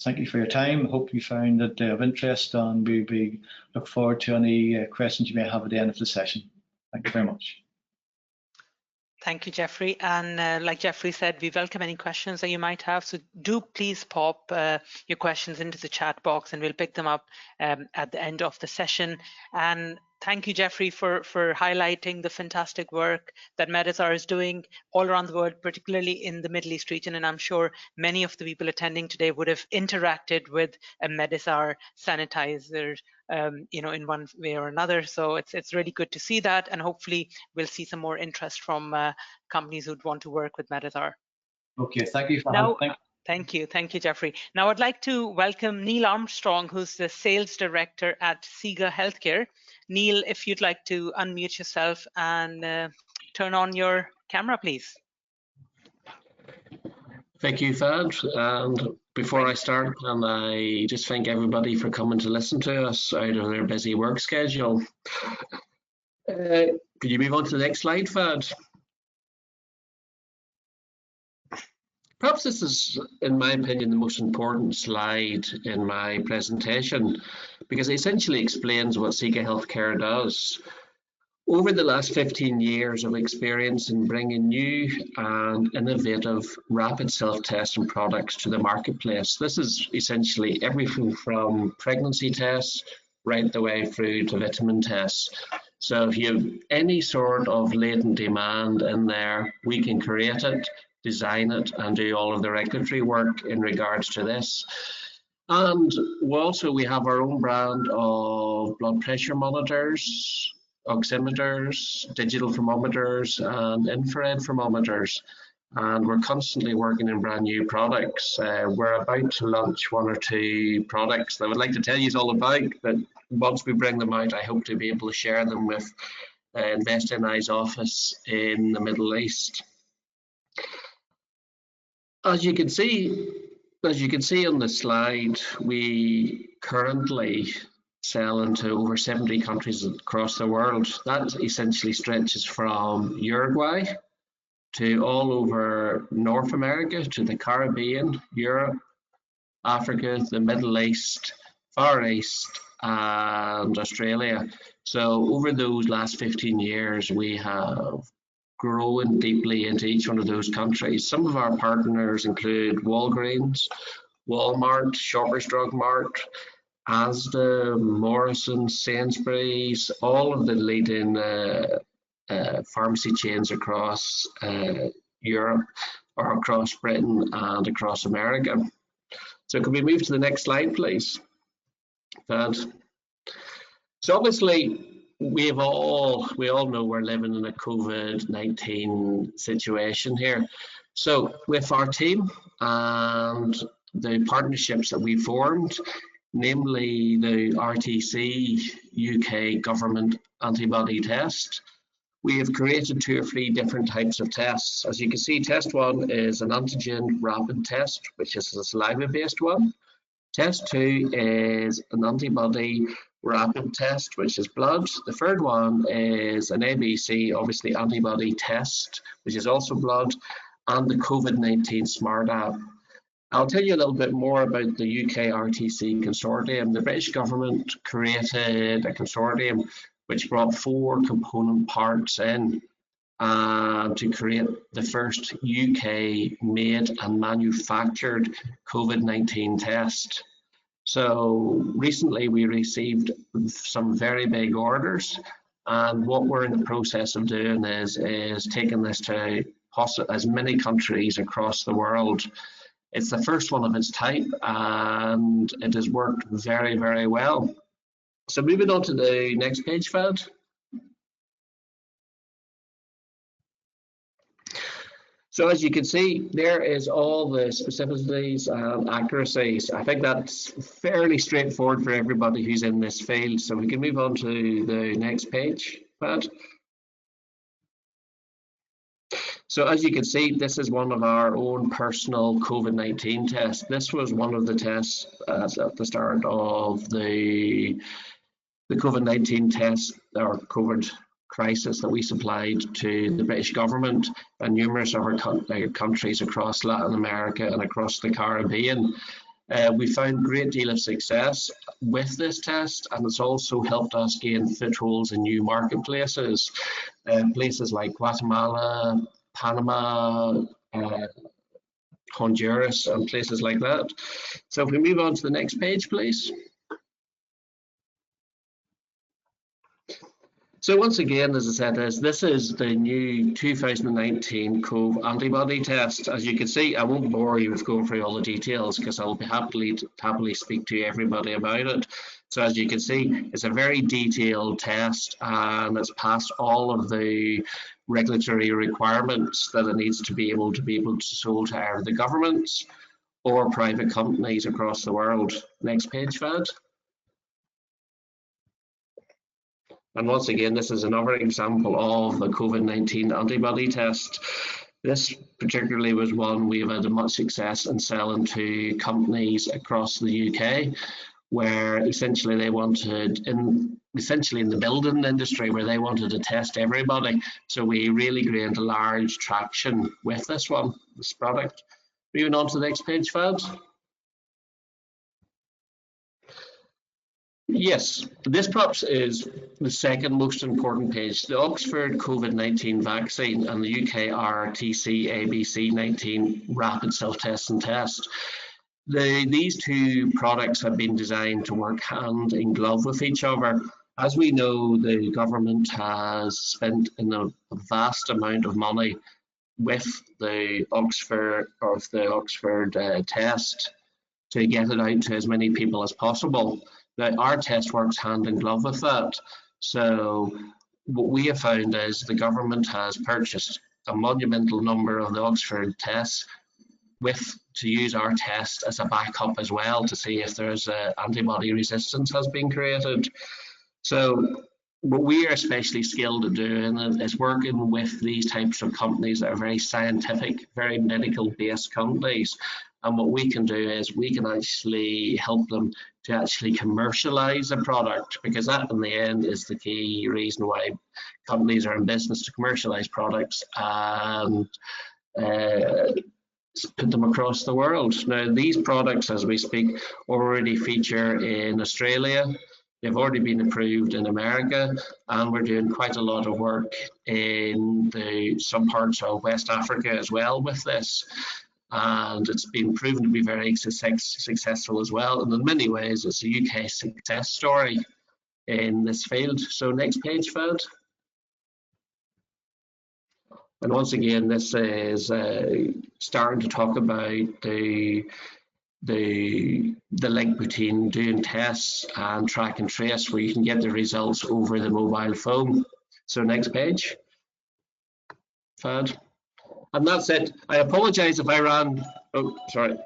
Thank you for your time. Hope you found it of interest, and we look forward to any questions you may have at the end of the session. Thank you very much. Thank you, Jeffrey. And like Jeffrey said, we welcome any questions that you might have. So do please pop your questions into the chat box, and we'll pick them up at the end of the session. And thank you, Jeffrey, for highlighting the fantastic work that Medazar is doing all around the world, particularly in the Middle East region. And I'm sure many of the people attending today would have interacted with a Medazar sanitizer, in one way or another. So it's really good to see that, and hopefully we'll see some more interest from companies who'd want to work with Medazar. Okay, thank you. Now, thank you, Jeffrey. Now I'd like to welcome Neil Armstrong, who's the Sales Director at SIGA Healthcare. Neil, if you'd like to unmute yourself and turn on your camera, please. Thank you, Fahad. And before I start, can I just thank everybody for coming to listen to us out of their busy work schedule. Could you move on to the next slide, Fahad? Perhaps this is, in my opinion, the most important slide in my presentation, because it essentially explains what SIGA Healthcare does. Over the last 15 years of experience in bringing new and innovative rapid self-testing products to the marketplace, this is essentially everything from pregnancy tests right the way through to vitamin tests. So if you have any sort of latent demand in there, we can create it, design it, and do all of the regulatory work in regards to this. And we have our own brand of blood pressure monitors, oximeters, digital thermometers, and infrared thermometers. And we're constantly working in brand new products. We're about to launch 1 or 2 products that I would like to tell you all about, but once we bring them out, I hope to be able to share them with Invest NI's office in the Middle East. As you can see on the slide, we currently sell into over 70 countries across the world. That essentially stretches from Uruguay to all over North America, to the Caribbean, Europe, Africa, the Middle East, Far East, and Australia. So over those last 15 years, we have grown deeply into each one of those countries. Some of our partners include Walgreens, Walmart, Shoppers Drug Mart, Asda, Morrison, Sainsbury's, all of the leading pharmacy chains across Europe, or across Britain and across America. So can we move to the next slide, please, Thad? So obviously, we all know we're living in a COVID-19 situation here. So with our team and the partnerships that we formed, namely the RTC UK government antibody test, we have created 2 or 3 different types of tests. As you can see, test 1 is an antigen rapid test, which is a saliva-based one. Test 2 is an antibody rapid test, which is blood. The third one is an ABC, obviously antibody test, which is also blood, and the COVID-19 Smart app. I'll tell you a little bit more about the UK RTC consortium. The British government created a consortium which brought 4 component parts in to create the first UK made and manufactured COVID-19 test. So recently we received some very big orders, and what we're in the process of doing is taking this to as many countries across the world. It's the first one of its type, and it has worked very, very well. So moving on to the next page, Fad. So as you can see, there is all the specificities and accuracies. I think that's fairly straightforward for everybody who's in this field. So we can move on to the next page, Pat. So as you can see, this is one of our own personal COVID-19 tests. This was one of the tests at the start of the COVID-19 test, or COVID crisis, that we supplied to the British government and numerous other countries across Latin America and across the Caribbean. We found a great deal of success with this test, and it's also helped us gain footholds in new marketplaces, places like Guatemala, Panama, Honduras, and places like that. So if we move on to the next page, please. So once again, as I said, this is the new 2019 COVID antibody test. As you can see, I won't bore you with going through all the details because I'll be happily speak to everybody about it. So as you can see, it's a very detailed test, and it's passed all of the regulatory requirements that it needs to be able to sold to either the governments or private companies across the world. Next page, Fad. And once again, this is another example of the COVID-19 antibody test. This particularly was one we have had much success in selling to companies across the UK, where essentially they wanted, essentially in the building industry, where they wanted to test everybody. So we really gained a large traction with this product. Moving on to the next page, Fad. Yes, this perhaps is the second most important page. The Oxford COVID-19 vaccine and the UK RTC ABC-19 rapid self-testing test. These 2 products have been designed to work hand in glove with each other. As we know, the government has spent a vast amount of money with the Oxford test to get it out to as many people as possible. Now, our test works hand in glove with that. So what we have found is the government has purchased a monumental number of the Oxford tests to use our test as a backup as well, to see if there's antibody resistance has been created. So what we are especially skilled at doing is working with these types of companies that are very scientific, very medical based companies. And what we can do is we can actually help them to actually commercialize a product, because that in the end is the key reason why companies are in business, to commercialize products and put them across the world. Now, these products, as we speak, already feature in Australia. They've already been approved in America, and we're doing quite a lot of work in some parts of West Africa as well with this. And it's been proven to be very successful as well. And in many ways, it's a UK success story in this field. So next page, Fad. And once again, this is starting to talk about the the link between doing tests and track and trace, where you can get the results over the mobile phone. So next page, Fad. And that's it. I apologize if I ran, oh, sorry.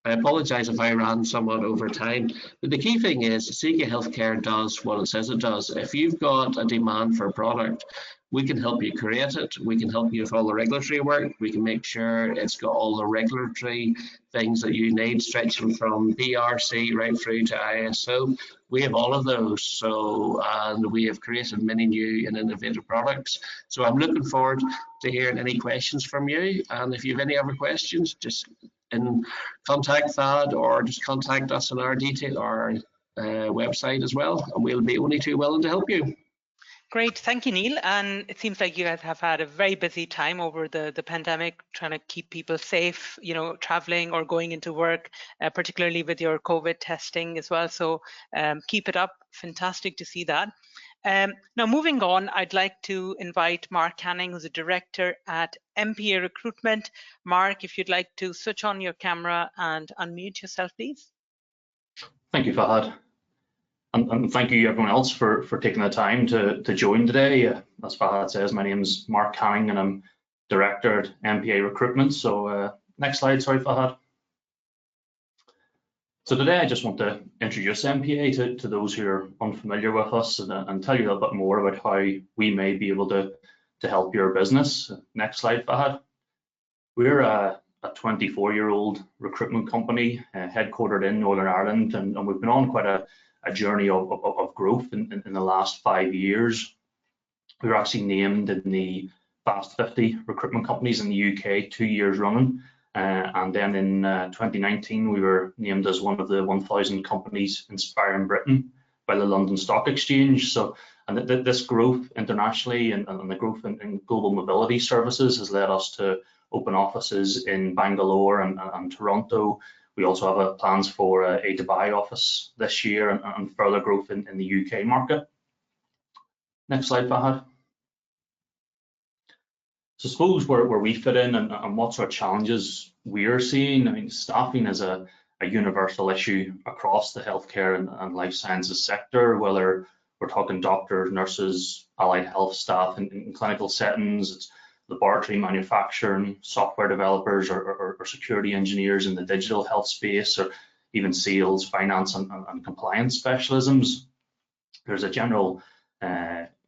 I apologize if I ran somewhat over time, but the key thing is Sika Healthcare does what it says it does. If you've got a demand for a product, we can help you create it. We can help you with all the regulatory work. We can make sure it's got all the regulatory things that you need, stretching from BRC right through to ISO. We have all of those. So, and we have created many new and innovative products. So I'm looking forward to hearing any questions from you. And if you have any other questions, just contact Thad or just contact us on our website as well, and we'll be only too willing to help you. Great, thank you, Neil. And it seems like you guys have had a very busy time over the pandemic, trying to keep people safe, you know, traveling or going into work, particularly with your COVID testing as well. So keep it up. Fantastic to see that. Now, moving on, I'd like to invite Mark Canning, who's a director at MPA Recruitment. Mark, if you'd like to switch on your camera and unmute yourself, please. Thank you, Fahad. And thank you everyone else for taking the time to join today. As Fahad says, my name is Mark Canning and I'm Director at MPA Recruitment. So next slide, sorry Fahad. So today I just want to introduce MPA to those who are unfamiliar with us and tell you a little bit more about how we may be able to help your business. Next slide, Fahad. We're a 24-year-old recruitment company headquartered in Northern Ireland, and we've been on quite a journey of growth in the last 5 years. We were actually named in the Fast 50 recruitment companies in the UK 2 years running. And then in 2019, we were named as one of the 1,000 companies inspiring Britain by the London Stock Exchange. So, and this growth internationally and the growth in global mobility services has led us to open offices in Bangalore and Toronto. We also have plans for a Dubai office this year and further growth in the UK market. Next slide, Fahad. So I suppose where we fit in and what sort of challenges we're seeing. I mean, staffing is a universal issue across the healthcare and life sciences sector, whether we're talking doctors, nurses, allied health staff in clinical settings, it's laboratory manufacturing, software developers or security engineers in the digital health space, or even sales, finance and compliance specialisms. There's a general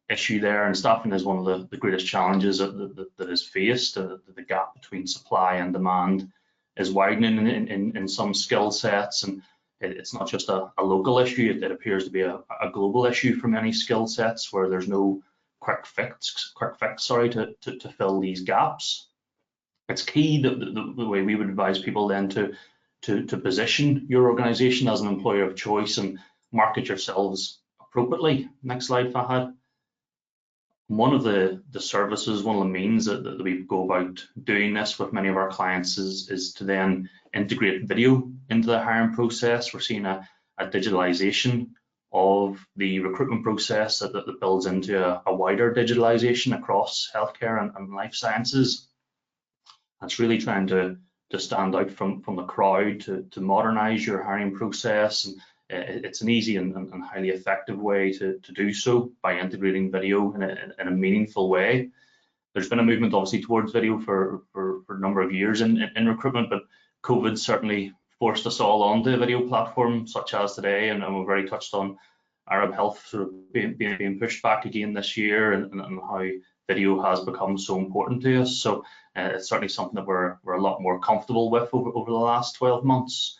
issue there, and staffing is one of the greatest challenges that is faced. The gap between supply and demand is widening in some skill sets, and it's not just a local issue, it appears to be a global issue for many skill sets where there's no quick fix to fill these gaps. It's key that the way we would advise people then to position your organization as an employer of choice and market yourselves appropriately. Next slide, Fahad. One of the services, one of the means that we go about doing this with many of our clients is to then integrate video into the hiring process. We're seeing a digitalization of the recruitment process that builds into a wider digitalization across healthcare and life sciences. That's really trying to stand out from the crowd, to modernize your hiring process. And it's an easy and highly effective way to do so by integrating video in a meaningful way. There's been a movement obviously towards video for a number of years in recruitment, but COVID certainly forced us all onto a video platform such as today, and we've already touched on Arab Health sort of being pushed back again this year and how video has become so important to us. So it's certainly something that we're a lot more comfortable with over the last 12 months.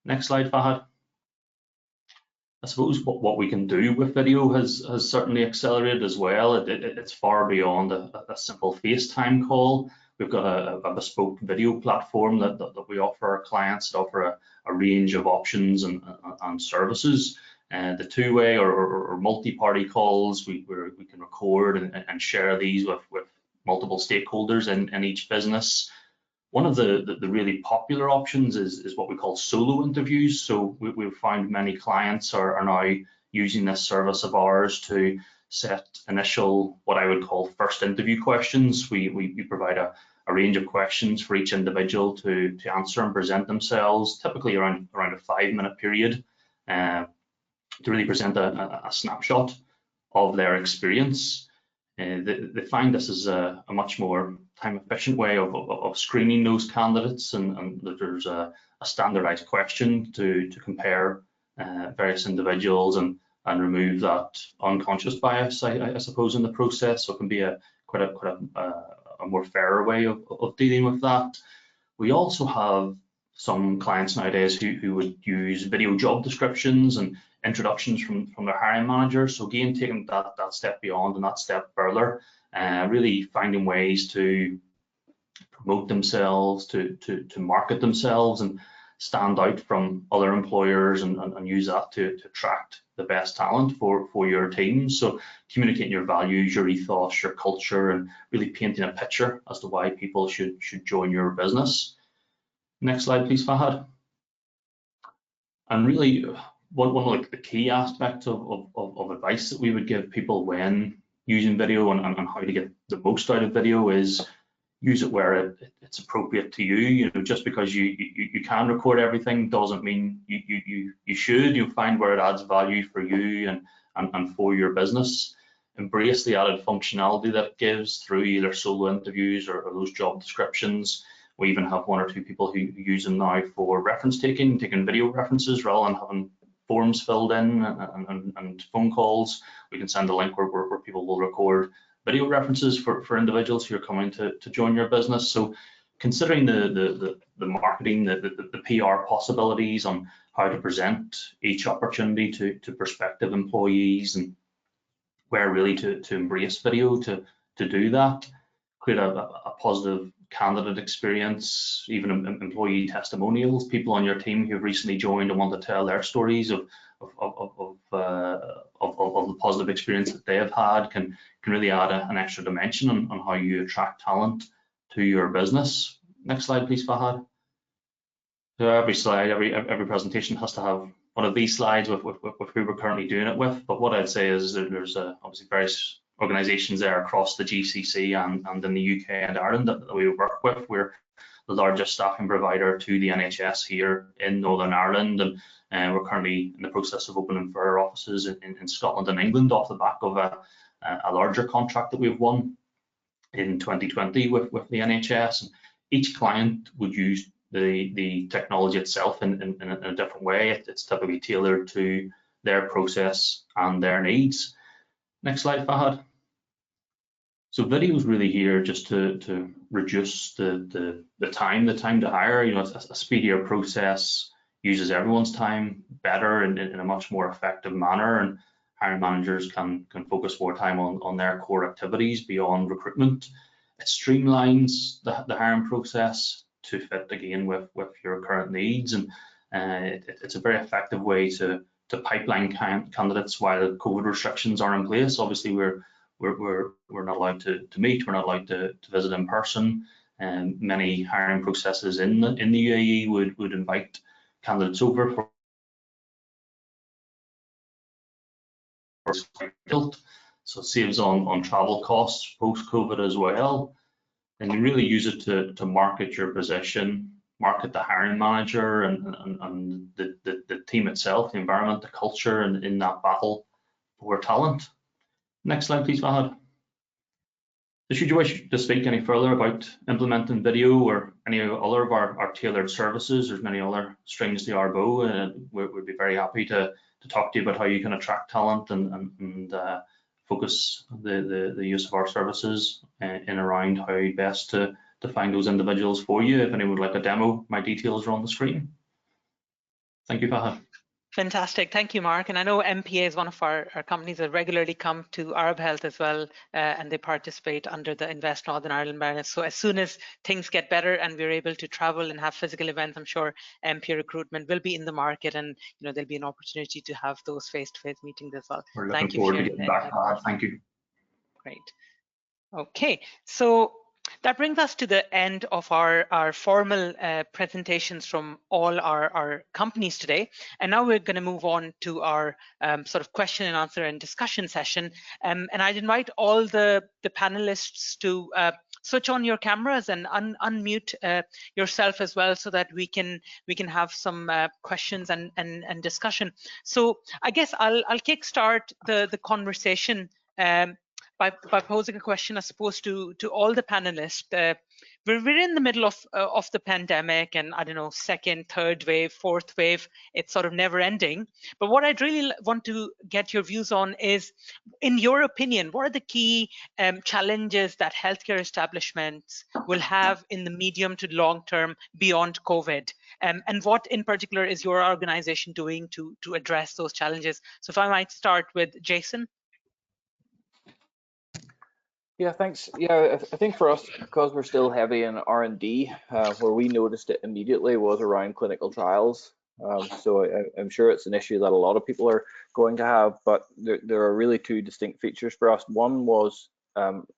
Next slide, Fahad. I suppose what we can do with video has certainly accelerated as well. It's far beyond a simple FaceTime call. We've got a bespoke video platform that we offer our clients that offer a range of options and services. The two-way or multi-party calls, we can record and share these with multiple stakeholders in each business. One of the really popular options is what we call solo interviews. So we've found many clients are now using this service of ours to set initial, what I would call first interview questions. We provide a range of questions for each individual to answer and present themselves, typically around a 5-minute period, to really present a snapshot of their experience. They find this is a much more time-efficient way of screening those candidates, and that there's a standardized question to compare various individuals and remove that unconscious bias, I suppose, in the process. So it can be quite a more fairer way of dealing with that. We also have some clients nowadays who would use video job descriptions and introductions from their hiring managers. So again, taking that step beyond and that step further, really finding ways to promote themselves, to market themselves and stand out from other employers, and use that to attract the best talent for your team. So communicating your values, your ethos, your culture, and really painting a picture as to why people should join your business. Next slide, please, Fahad. And really, one of the key aspects of advice that we would give people when using video and how to get the most out of video is use it where it's appropriate to you. You know, just because you can record everything doesn't mean you should. You'll find where it adds value for you and for your business. Embrace the added functionality that it gives through either solo interviews or those job descriptions. We even have 1 or 2 people who use them now for reference taking video references rather than having forms filled in and phone calls. We can send a link where people will record video references for individuals who are coming to join your business. So considering the marketing, the PR possibilities on how to present each opportunity to prospective employees, and where really to embrace video to do that, create a positive candidate experience, even employee testimonials, people on your team who have recently joined and want to tell their stories of the positive experience that they have had, can really add an extra dimension on how you attract talent to your business. Next slide, please, Fahad. So every slide, every presentation has to have one of these slides with who we're currently doing it with. But what I'd say is that there's obviously various organisations there across the GCC and in the UK and Ireland that we work with. We're the largest staffing provider to the NHS here in Northern Ireland, and we're currently in the process of opening for our offices in Scotland and England off the back of a larger contract that we've won in 2020 with the NHS. And each client would use the technology itself in a different way. It's typically tailored to their process and their needs. Next slide, Fahad. So video is really here just to reduce the time to hire. You know, it's a speedier process, uses everyone's time better and in a much more effective manner, and hiring managers can focus more time on their core activities beyond recruitment. It streamlines the hiring process to fit again with your current needs, and it's a very effective way to pipeline candidates while COVID restrictions are in place. Obviously, we're not allowed to meet, we're not allowed to visit in person, and many hiring processes in the UAE would invite candidates over for so it saves on travel costs post-COVID as well. And you really use it to market your position, market the hiring manager and the team itself, the environment, the culture, and in that battle for talent. Next slide, please, Fahad. So should you wish to speak any further about implementing video or any other of our tailored services, there's many other strings to our bow, and we'd be very happy to talk to you about how you can attract talent and focus the use of our services in around how best to find those individuals for you. If anyone would like a demo, my details are on the screen. Thank you, Fahad. Fantastic. Thank you, Mark. And I know MPA is one of our companies that regularly come to Arab Health as well, and they participate under the Invest Northern Ireland banner. So as soon as things get better and we're able to travel and have physical events, I'm sure MPA recruitment will be in the market, and there'll be an opportunity to have those face-to-face meetings as well. We're looking forward to getting back. Thank you. Great. Okay, so that brings us to the end of our formal presentations from all our companies today. And now we're going to move on to our sort of question and answer and discussion session. And I'd invite all the panelists to switch on your cameras and unmute yourself as well, so that we can have some questions and discussion. So I guess I'll kickstart the conversation by posing a question, I suppose, to all the panelists. We're in the middle of the pandemic, and I don't know, second, third wave, fourth wave, it's sort of never ending. But what I'd really want to get your views on is, in your opinion, what are the key challenges that healthcare establishments will have in the medium to long term beyond COVID? And what in particular is your organization doing to address those challenges? So if I might start with Jason. Yeah, thanks. Yeah, I think for us, because we're still heavy in R&D, where we noticed it immediately was around clinical trials. So I'm sure it's an issue that a lot of people are going to have, but there are really two distinct features for us. One was,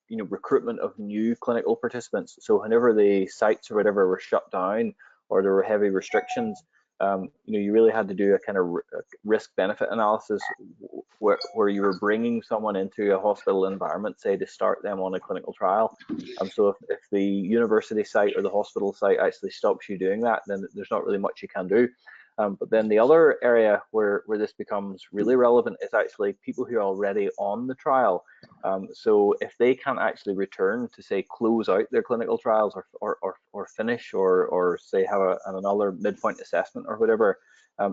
recruitment of new clinical participants. So whenever the sites or whatever were shut down, or there were heavy restrictions, you really had to do a kind of risk-benefit analysis where you were bringing someone into a hospital environment, say, to start them on a clinical trial. So if the university site or the hospital site actually stops you doing that, then there's not really much you can do. But then the other area where this becomes really relevant is actually people who are already on the trial. So if they can't actually return to, say, close out their clinical trials or finish or say have another midpoint assessment or whatever,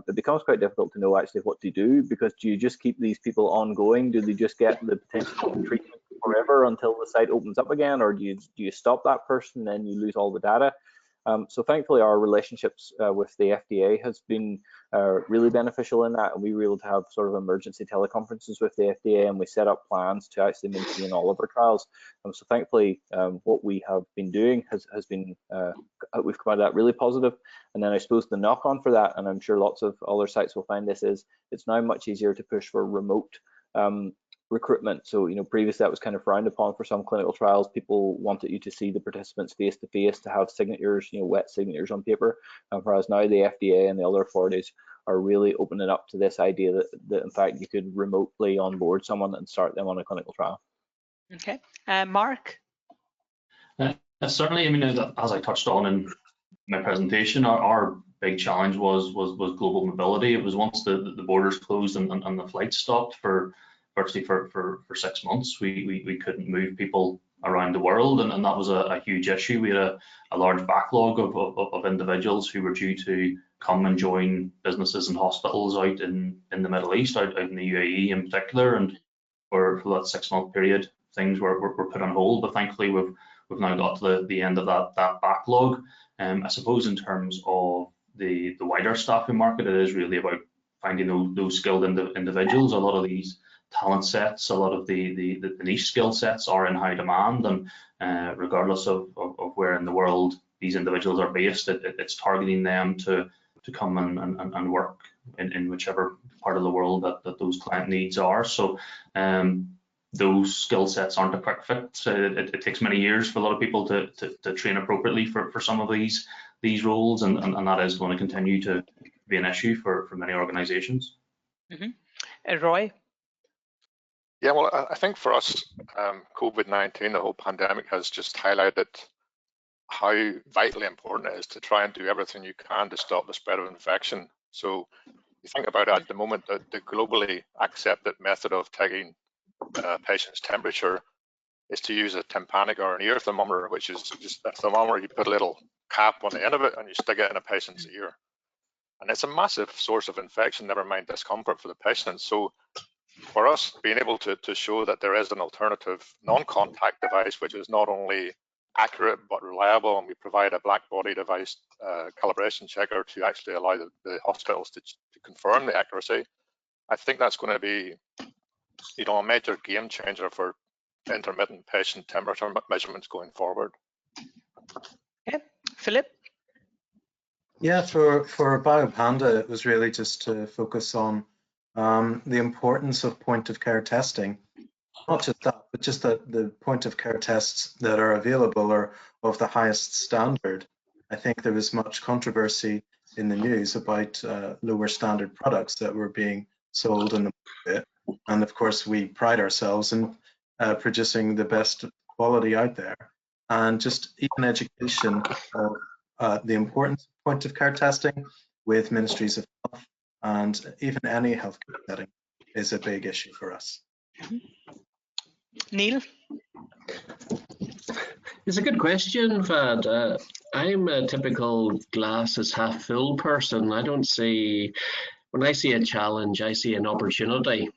it becomes quite difficult to know actually what to do, because do you just keep these people ongoing? Do they just get the potential treatment forever until the site opens up again, or do you stop that person and you lose all the data? So thankfully, our relationships with the FDA has been really beneficial in that, and we were able to have sort of emergency teleconferences with the FDA, and we set up plans to actually maintain all of our trials. So thankfully, what we have been doing has been, we've come out of that really positive. And then I suppose the knock-on for that, and I'm sure lots of other sites will find this, is it's now much easier to push for remote recruitment. So, previously that was kind of frowned upon for some clinical trials. People wanted you to see the participants face to face, to have signatures, wet signatures on paper. Whereas now the FDA and the other authorities are really opening up to this idea that in fact you could remotely onboard someone and start them on a clinical trial. Okay, Mark. Certainly, as I touched on in my presentation, our big challenge was global mobility. It was once the borders closed and the flights stopped for virtually for 6 months, we couldn't move people around the world, and that was a huge issue. We had a large backlog of individuals who were due to come and join businesses and hospitals out in the Middle East, out in the UAE in particular, and for that 6-month period, things were put on hold. But thankfully, we've now got to the end of that backlog. I suppose in terms of the wider staffing market, it is really about finding those skilled individuals. A lot of these talent sets, a lot of the niche skill sets are in high demand, and regardless of where in the world these individuals are based, it's targeting them to come and work in whichever part of the world that those client needs are. So those skill sets aren't a quick fit. So it takes many years for a lot of people to train appropriately for some of these roles, and that is going to continue to be an issue for many organizations. Mm-hmm. Roy? Yeah, well, I think for us, COVID-19, the whole pandemic has just highlighted how vitally important it is to try and do everything you can to stop the spread of infection. So you think about it at the moment, that the globally accepted method of taking a patient's temperature is to use a tympanic or an ear thermometer, which is just a thermometer. You put a little cap on the end of it and you stick it in a patient's ear. And it's a massive source of infection, never mind discomfort for the patient. So for us, being able to show that there is an alternative non-contact device, which is not only accurate but reliable, and we provide a black body device calibration checker to actually allow the hospitals to confirm the accuracy, I think that's going to be, a major game changer for intermittent patient temperature measurements going forward. Okay, Philip? Yeah, for BioPanda, it was really just to focus on the importance of point of care testing. Not just that, but just that the point of care tests that are available are of the highest standard. I think there was much controversy in the news about lower standard products that were being sold in the market. And of course, we pride ourselves in producing the best quality out there. and just even education of the importance of point of care testing with ministries of health and even any healthcare setting is a big issue for us. Neil? It's a good question, Fad. I'm a typical glass is half full person. When I see a challenge, I see an opportunity.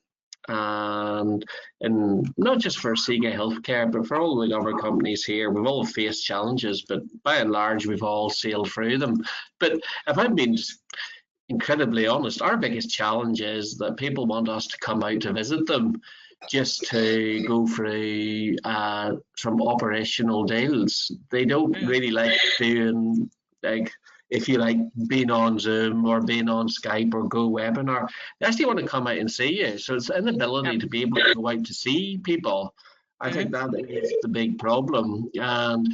And not just for SIGA Healthcare, but for all the other companies here, we've all faced challenges, but by and large, we've all sailed through them. But if I'm being incredibly honest, our biggest challenge is that people want us to come out to visit them just to go through some operational deals. They don't really like doing, like, if you like, being on Zoom or being on Skype or Go Webinar. They actually want to come out and see you. So it's an inability to be able to go out to see people. I think that is the big problem. And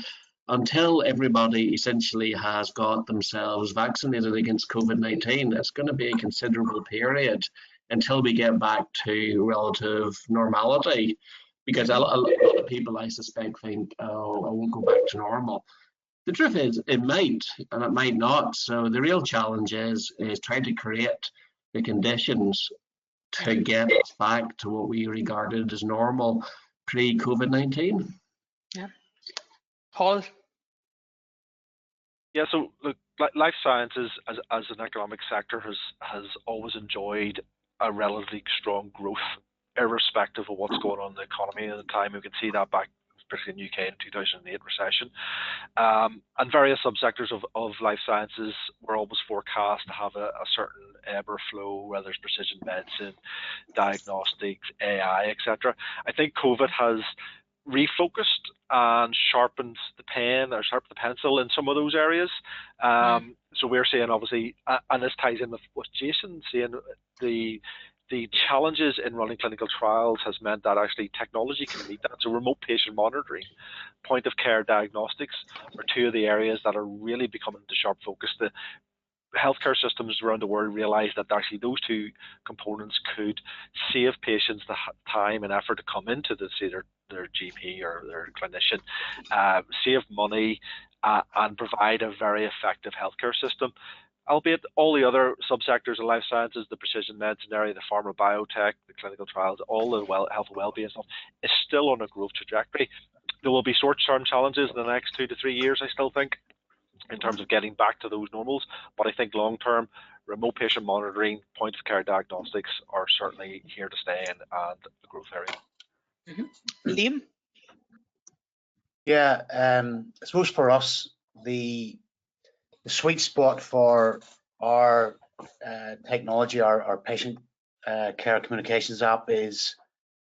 until everybody essentially has got themselves vaccinated against COVID-19, it's going to be a considerable period until we get back to relative normality. Because a lot of people, I suspect, think, oh, I won't go back to normal. The truth is, it might, and it might not. So the real challenge is trying to create the conditions to get us back to what we regarded as normal pre-COVID-19. Yeah. Paul? Yeah, so look, life sciences as an economic sector has always enjoyed a relatively strong growth, irrespective of what's going on in the economy at the time. We can see that back, especially in the UK in 2008 recession. And various subsectors of life sciences were always forecast to have a certain ebb or flow, whether it's precision medicine, diagnostics, AI, etc. I think COVID has refocused and sharpened the pen or sharpened the pencil in some of those areas. So we're seeing, obviously, and this ties in with what Jason saying, the challenges in running clinical trials has meant that actually technology can meet that. So remote patient monitoring, point of care diagnostics are two of the areas that are really becoming the sharp focus. The healthcare systems around the world realize that actually those two components could save patients the time and effort to come into say their GP or their clinician, save money, and provide a very effective healthcare system. Albeit all the other subsectors of life sciences, the precision medicine area, the pharma biotech, the clinical trials, all the health and well-being stuff is still on a growth trajectory. There will be short-term challenges in the next 2 to 3 years, I still think, in terms of getting back to those normals. But I think long-term, remote patient monitoring, point-of-care diagnostics are certainly here to stay and a growth area. Liam? Yeah, I suppose for us, the sweet spot for our technology, our patient care communications app is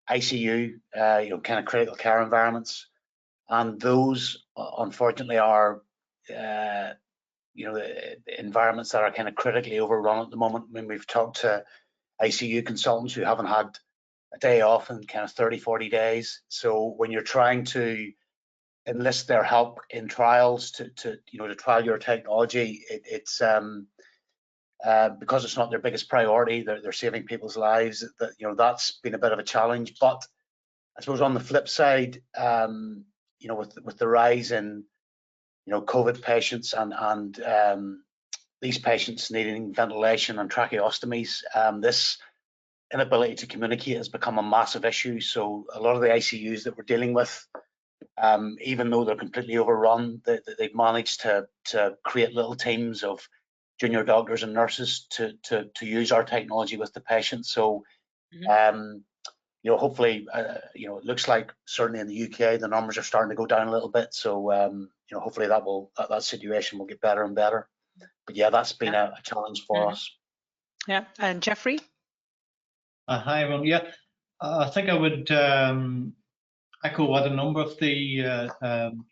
ICU, kind of critical care environments, and those unfortunately are, the environments that are kind of critically overrun at the moment. I mean, we've talked to ICU consultants who haven't had a day off in kind of 30, 40 days. So when you're trying to enlist their help in trials to trial your technology, it's because it's not their biggest priority. They're saving people's lives. That's been a bit of a challenge. But I suppose on the flip side, with the rise in COVID patients and these patients needing ventilation and tracheostomies, this inability to communicate has become a massive issue. So a lot of the ICUs that we're dealing with, even though they're completely overrun, they've managed to create little teams of junior doctors and nurses to use our technology with the patients. So, hopefully, it looks like certainly in the UK the numbers are starting to go down a little bit. So, hopefully that situation will get better and better. But yeah, that's been a challenge for us. Yeah, and Jeffrey. Hi everyone. Yeah, I think I would echo what a number of the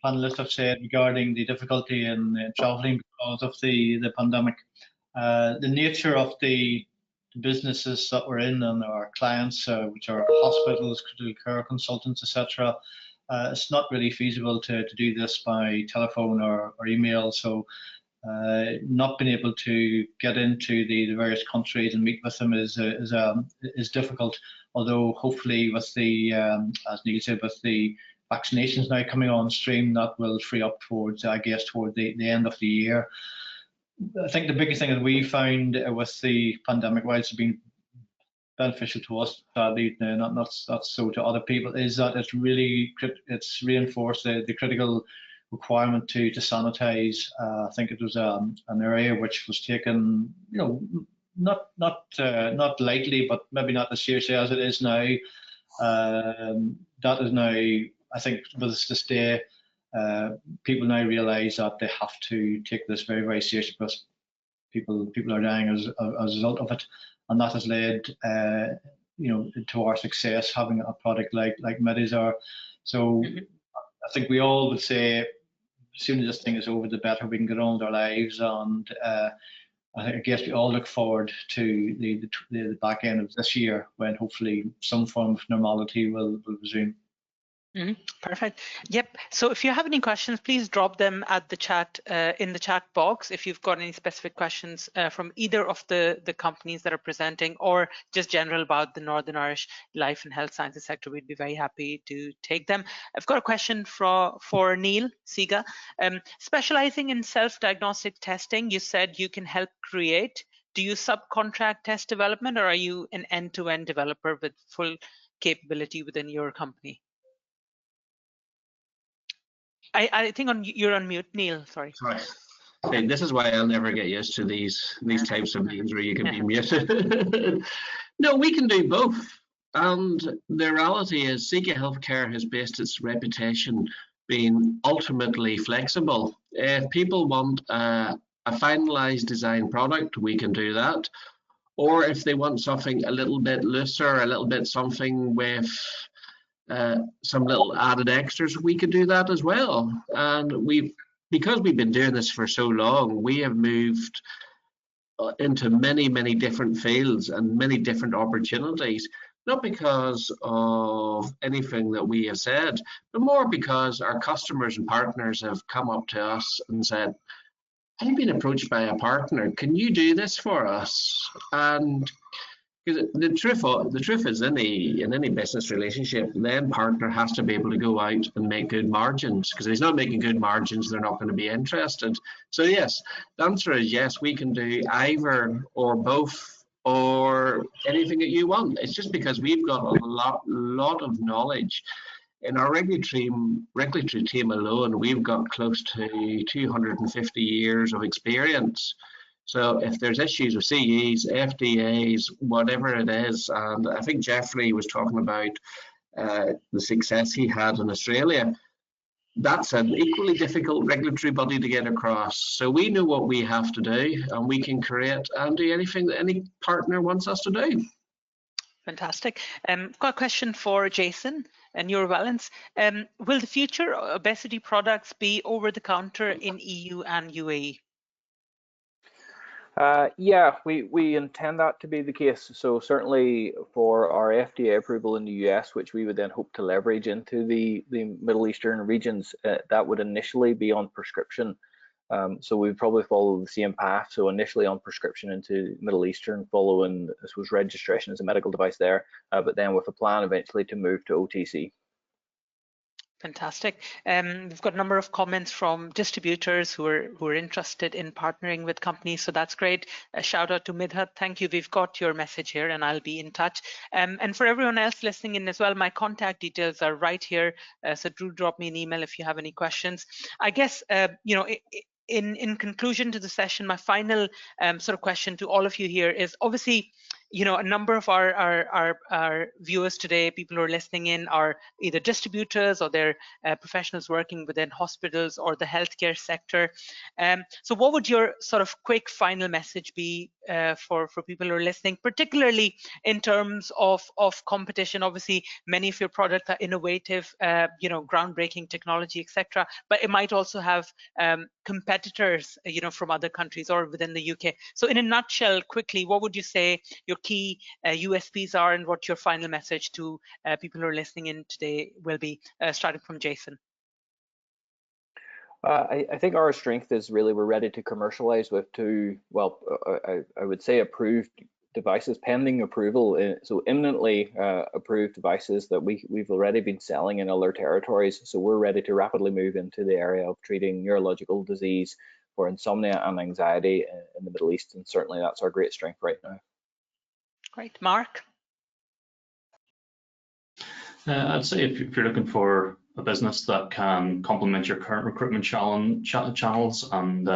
panelists have said regarding the difficulty in traveling because of the pandemic. The nature of the businesses that we're in and our clients, which are hospitals, critical care consultants, etc., it's not really feasible to do this by telephone or email. So not being able to get into the various countries and meet with them is difficult. Although hopefully with the, as Neil said, with the vaccinations now coming on stream that will free up towards, I guess, toward the end of the year. I think the biggest thing that we found with the pandemic, while it's been beneficial to us, sadly, not so to other people, is that it's reinforced the critical requirement to sanitize. I think it was an area which was taken, not lightly, but maybe not as seriously as it is now. That is now, I think, with this day, people now realise that they have to take this very, very seriously, because people are dying as a result of it, and that has led, to our success having a product like Medizar. So I think we all would say, as soon as this thing is over, the better we can get on with our lives, and I guess we all look forward to the back end of this year, when hopefully some form of normality will resume. Perfect. Yep. So if you have any questions, please drop them at the chat in the chat box. If you've got any specific questions from either of the companies that are presenting, or just general about the Northern Irish life and health sciences sector, we'd be very happy to take them. I've got a question for Neil Siga. Specializing in self-diagnostic testing, you said you can help create. Do you subcontract test development, or are you an end-to-end developer with full capability within your company? I think you're on mute, Neil. Sorry. Hey, this is why I'll never get used to these types of meetings where you can be muted. No, we can do both. And the reality is, Sika Healthcare has based its reputation being ultimately flexible. If people want a finalized design product, we can do that. Or if they want something a little bit looser, a little bit something with some little added extras, we can do that as well. And because we've been doing this for so long, we have moved into many different fields and many different opportunities, not because of anything that we have said, but more because our customers and partners have come up to us and said, I've been approached by a partner, can you do this for us? And because the truth is, in any business relationship, the end partner has to be able to go out and make good margins, because if he's not making good margins, they're not going to be interested. So yes, the answer is yes, we can do either or both, or anything that you want. It's just because we've got a lot of knowledge. In our regulatory team alone, we've got close to 250 years of experience. So if there's issues with CEs, FDAs, whatever it is, and I think Jeffrey was talking about the success he had in Australia, that's an equally difficult regulatory body to get across. So we know what we have to do, and we can create and do anything that any partner wants us to do. Fantastic. Got a question for Jason and Neurobalance. Will the future obesity products be over the counter in EU and UAE? Yeah, we intend that to be the case. So certainly for our FDA approval in the US, which we would then hope to leverage into the Middle Eastern regions, that would initially be on prescription. So we'd probably follow the same path. So initially on prescription into Middle Eastern, following, this was registration as a medical device there, but then with a plan eventually to move to OTC. Fantastic. We've got a number of comments from distributors who are interested in partnering with companies, so that's great. A shout out to Midhat. Thank you. We've got your message here, and I'll be in touch. And for everyone else listening in as well, my contact details are right here. So do drop me an email if you have any questions. I guess in conclusion to the session, my final sort of question to all of you here is, obviously, a number of our viewers today, people who are listening in, are either distributors or they're professionals working within hospitals or the healthcare sector. So what would your sort of quick final message be for people who are listening, particularly in terms of competition? Obviously, many of your products are innovative, groundbreaking technology, etc. But it might also have competitors, from other countries or within the UK. So in a nutshell, quickly, what would you say your key USPs are, and what your final message to people who are listening in today will be, starting from Jason? I think our strength is really we're ready to commercialize with two, well, I would say approved devices pending approval, so imminently approved devices that we've already been selling in other territories. So we're ready to rapidly move into the area of treating neurological disease for insomnia and anxiety in the Middle East, and certainly that's our great strength right now. Great. Mark? I'd say if you're looking for a business that can complement your current recruitment channels and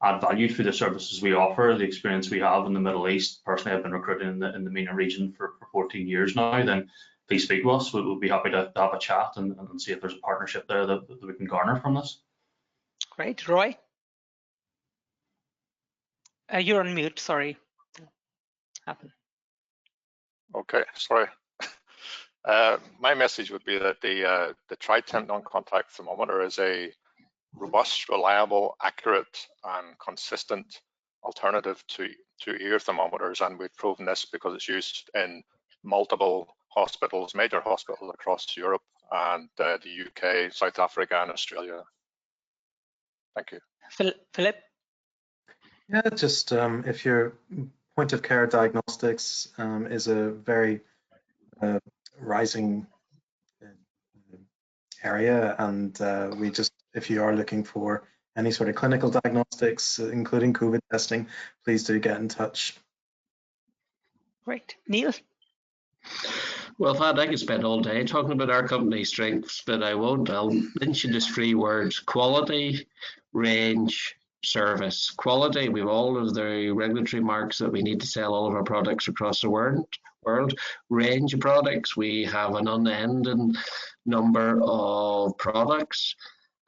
add value through the services we offer, the experience we have in the Middle East. Personally, I've been recruiting in the MENA region for 14 years now. Then please speak to us. We'll be happy to have a chat and see if there's a partnership there that we can garner from this. Great. Roy? You're on mute, sorry. Happen. Okay, sorry. My message would be that the TriTemp non-contact thermometer is a robust, reliable, accurate, and consistent alternative to ear thermometers, and we've proven this because it's used in multiple hospitals, major hospitals across Europe and the UK, South Africa, and Australia. Thank you. Philip? Yeah, just if your point of care diagnostics is a very rising area, and if you are looking for any sort of clinical diagnostics, including COVID testing, please do get in touch. Great. Neil? Well, Fad, I could spend all day talking about our company's strengths, but I won't. I'll mention just 3 words: quality, range, service. Quality, we have all of the regulatory marks that we need to sell all of our products across the world. Range of products, we have an unending number of products.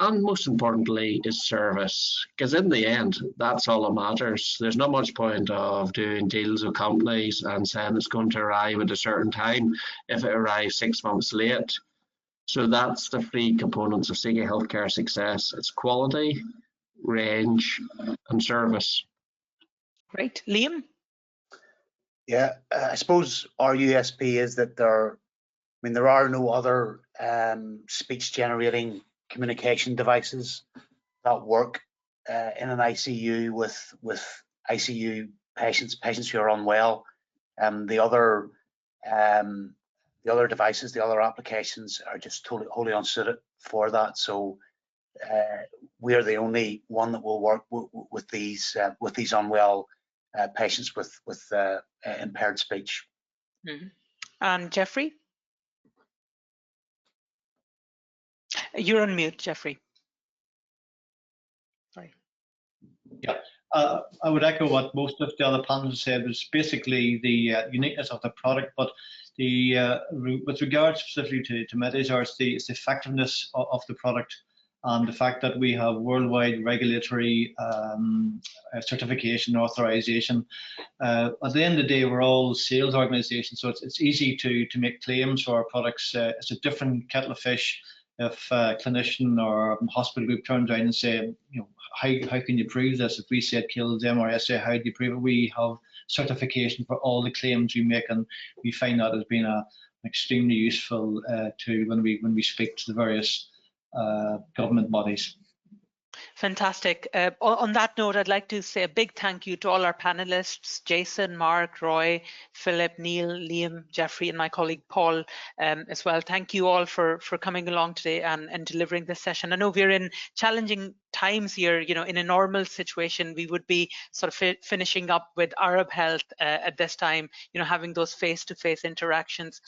And most importantly is service, because in the end, that's all that matters. There's not much point of doing deals with companies and saying it's going to arrive at a certain time if it arrives 6 months late. So that's the 3 components of CK Healthcare success. It's quality, range, and service. Great. Liam? Yeah, I suppose our USP is that there are no other speech generating communication devices that work in an ICU with ICU patients who are unwell. The other devices, the other applications are just wholly unsuited for that. So we are the only one that will work with these unwell patients with impaired speech. Mm-hmm. And Jeffrey? You're on mute, Jeffrey. Sorry. Yeah, I would echo what most of the other panelists said. Was basically the uniqueness of the product, but with regards specifically to Medazar, it's the effectiveness of the product, and the fact that we have worldwide regulatory certification authorization. At the end of the day, we're all sales organizations, so it's easy to make claims for our products. It's a different kettle of fish if a clinician or hospital group turns around and say, how can you prove this? If we say it kills them, or say, how do you prove it? We have certification for all the claims we make, and we find that as being an extremely useful tool when we speak to the various government bodies. Fantastic. On that note, I'd like to say a big thank you to all our panelists, Jason, Mark, Roy, Philip, Neil, Liam, Jeffrey, and my colleague Paul as well. Thank you all for coming along today and delivering this session. I know we're in challenging times here. In a normal situation, we would be sort of finishing up with Arab Health at this time, having those face-to-face interactions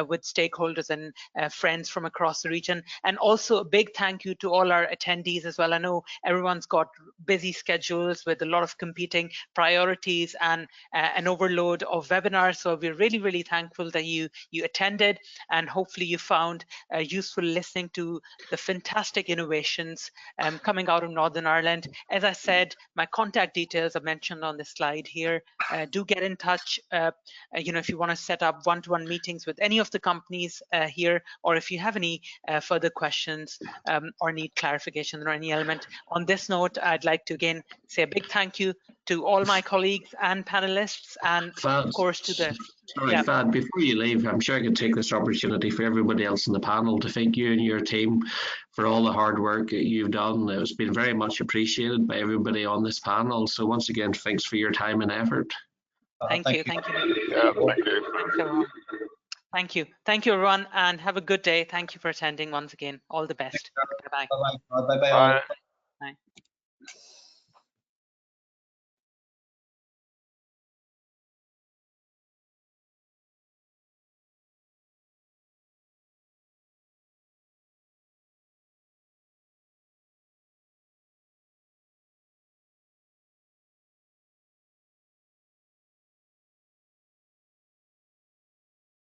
with stakeholders and friends from across the region. And also a big thank you to all our attendees as well. I know everyone's got busy schedules with a lot of competing priorities and an overload of webinars. So we're really, really thankful that you attended, and hopefully you found useful listening to the fantastic innovations coming out of Northern Ireland. As I said, my contact details are mentioned on the slide here. Do get in touch, if you want to set up one-to-one meetings with any of the companies here, or if you have any further questions or need clarification or any element. On this note, I'd like to again say a big thank you to all my colleagues and panelists, and Fad, of course to the... Sorry, yeah. Fad, before you leave, I'm sure I can take this opportunity for everybody else in the panel to thank you and your team for all the hard work that you've done. It's been very much appreciated by everybody on this panel. So once again, thanks for your time and effort. Thank you. Yeah, thank you. Thanks, everyone. Thank you, everyone, and have a good day. Thank you for attending once again. All the best. Bye-bye. Bye-bye. Bye-bye. Bye.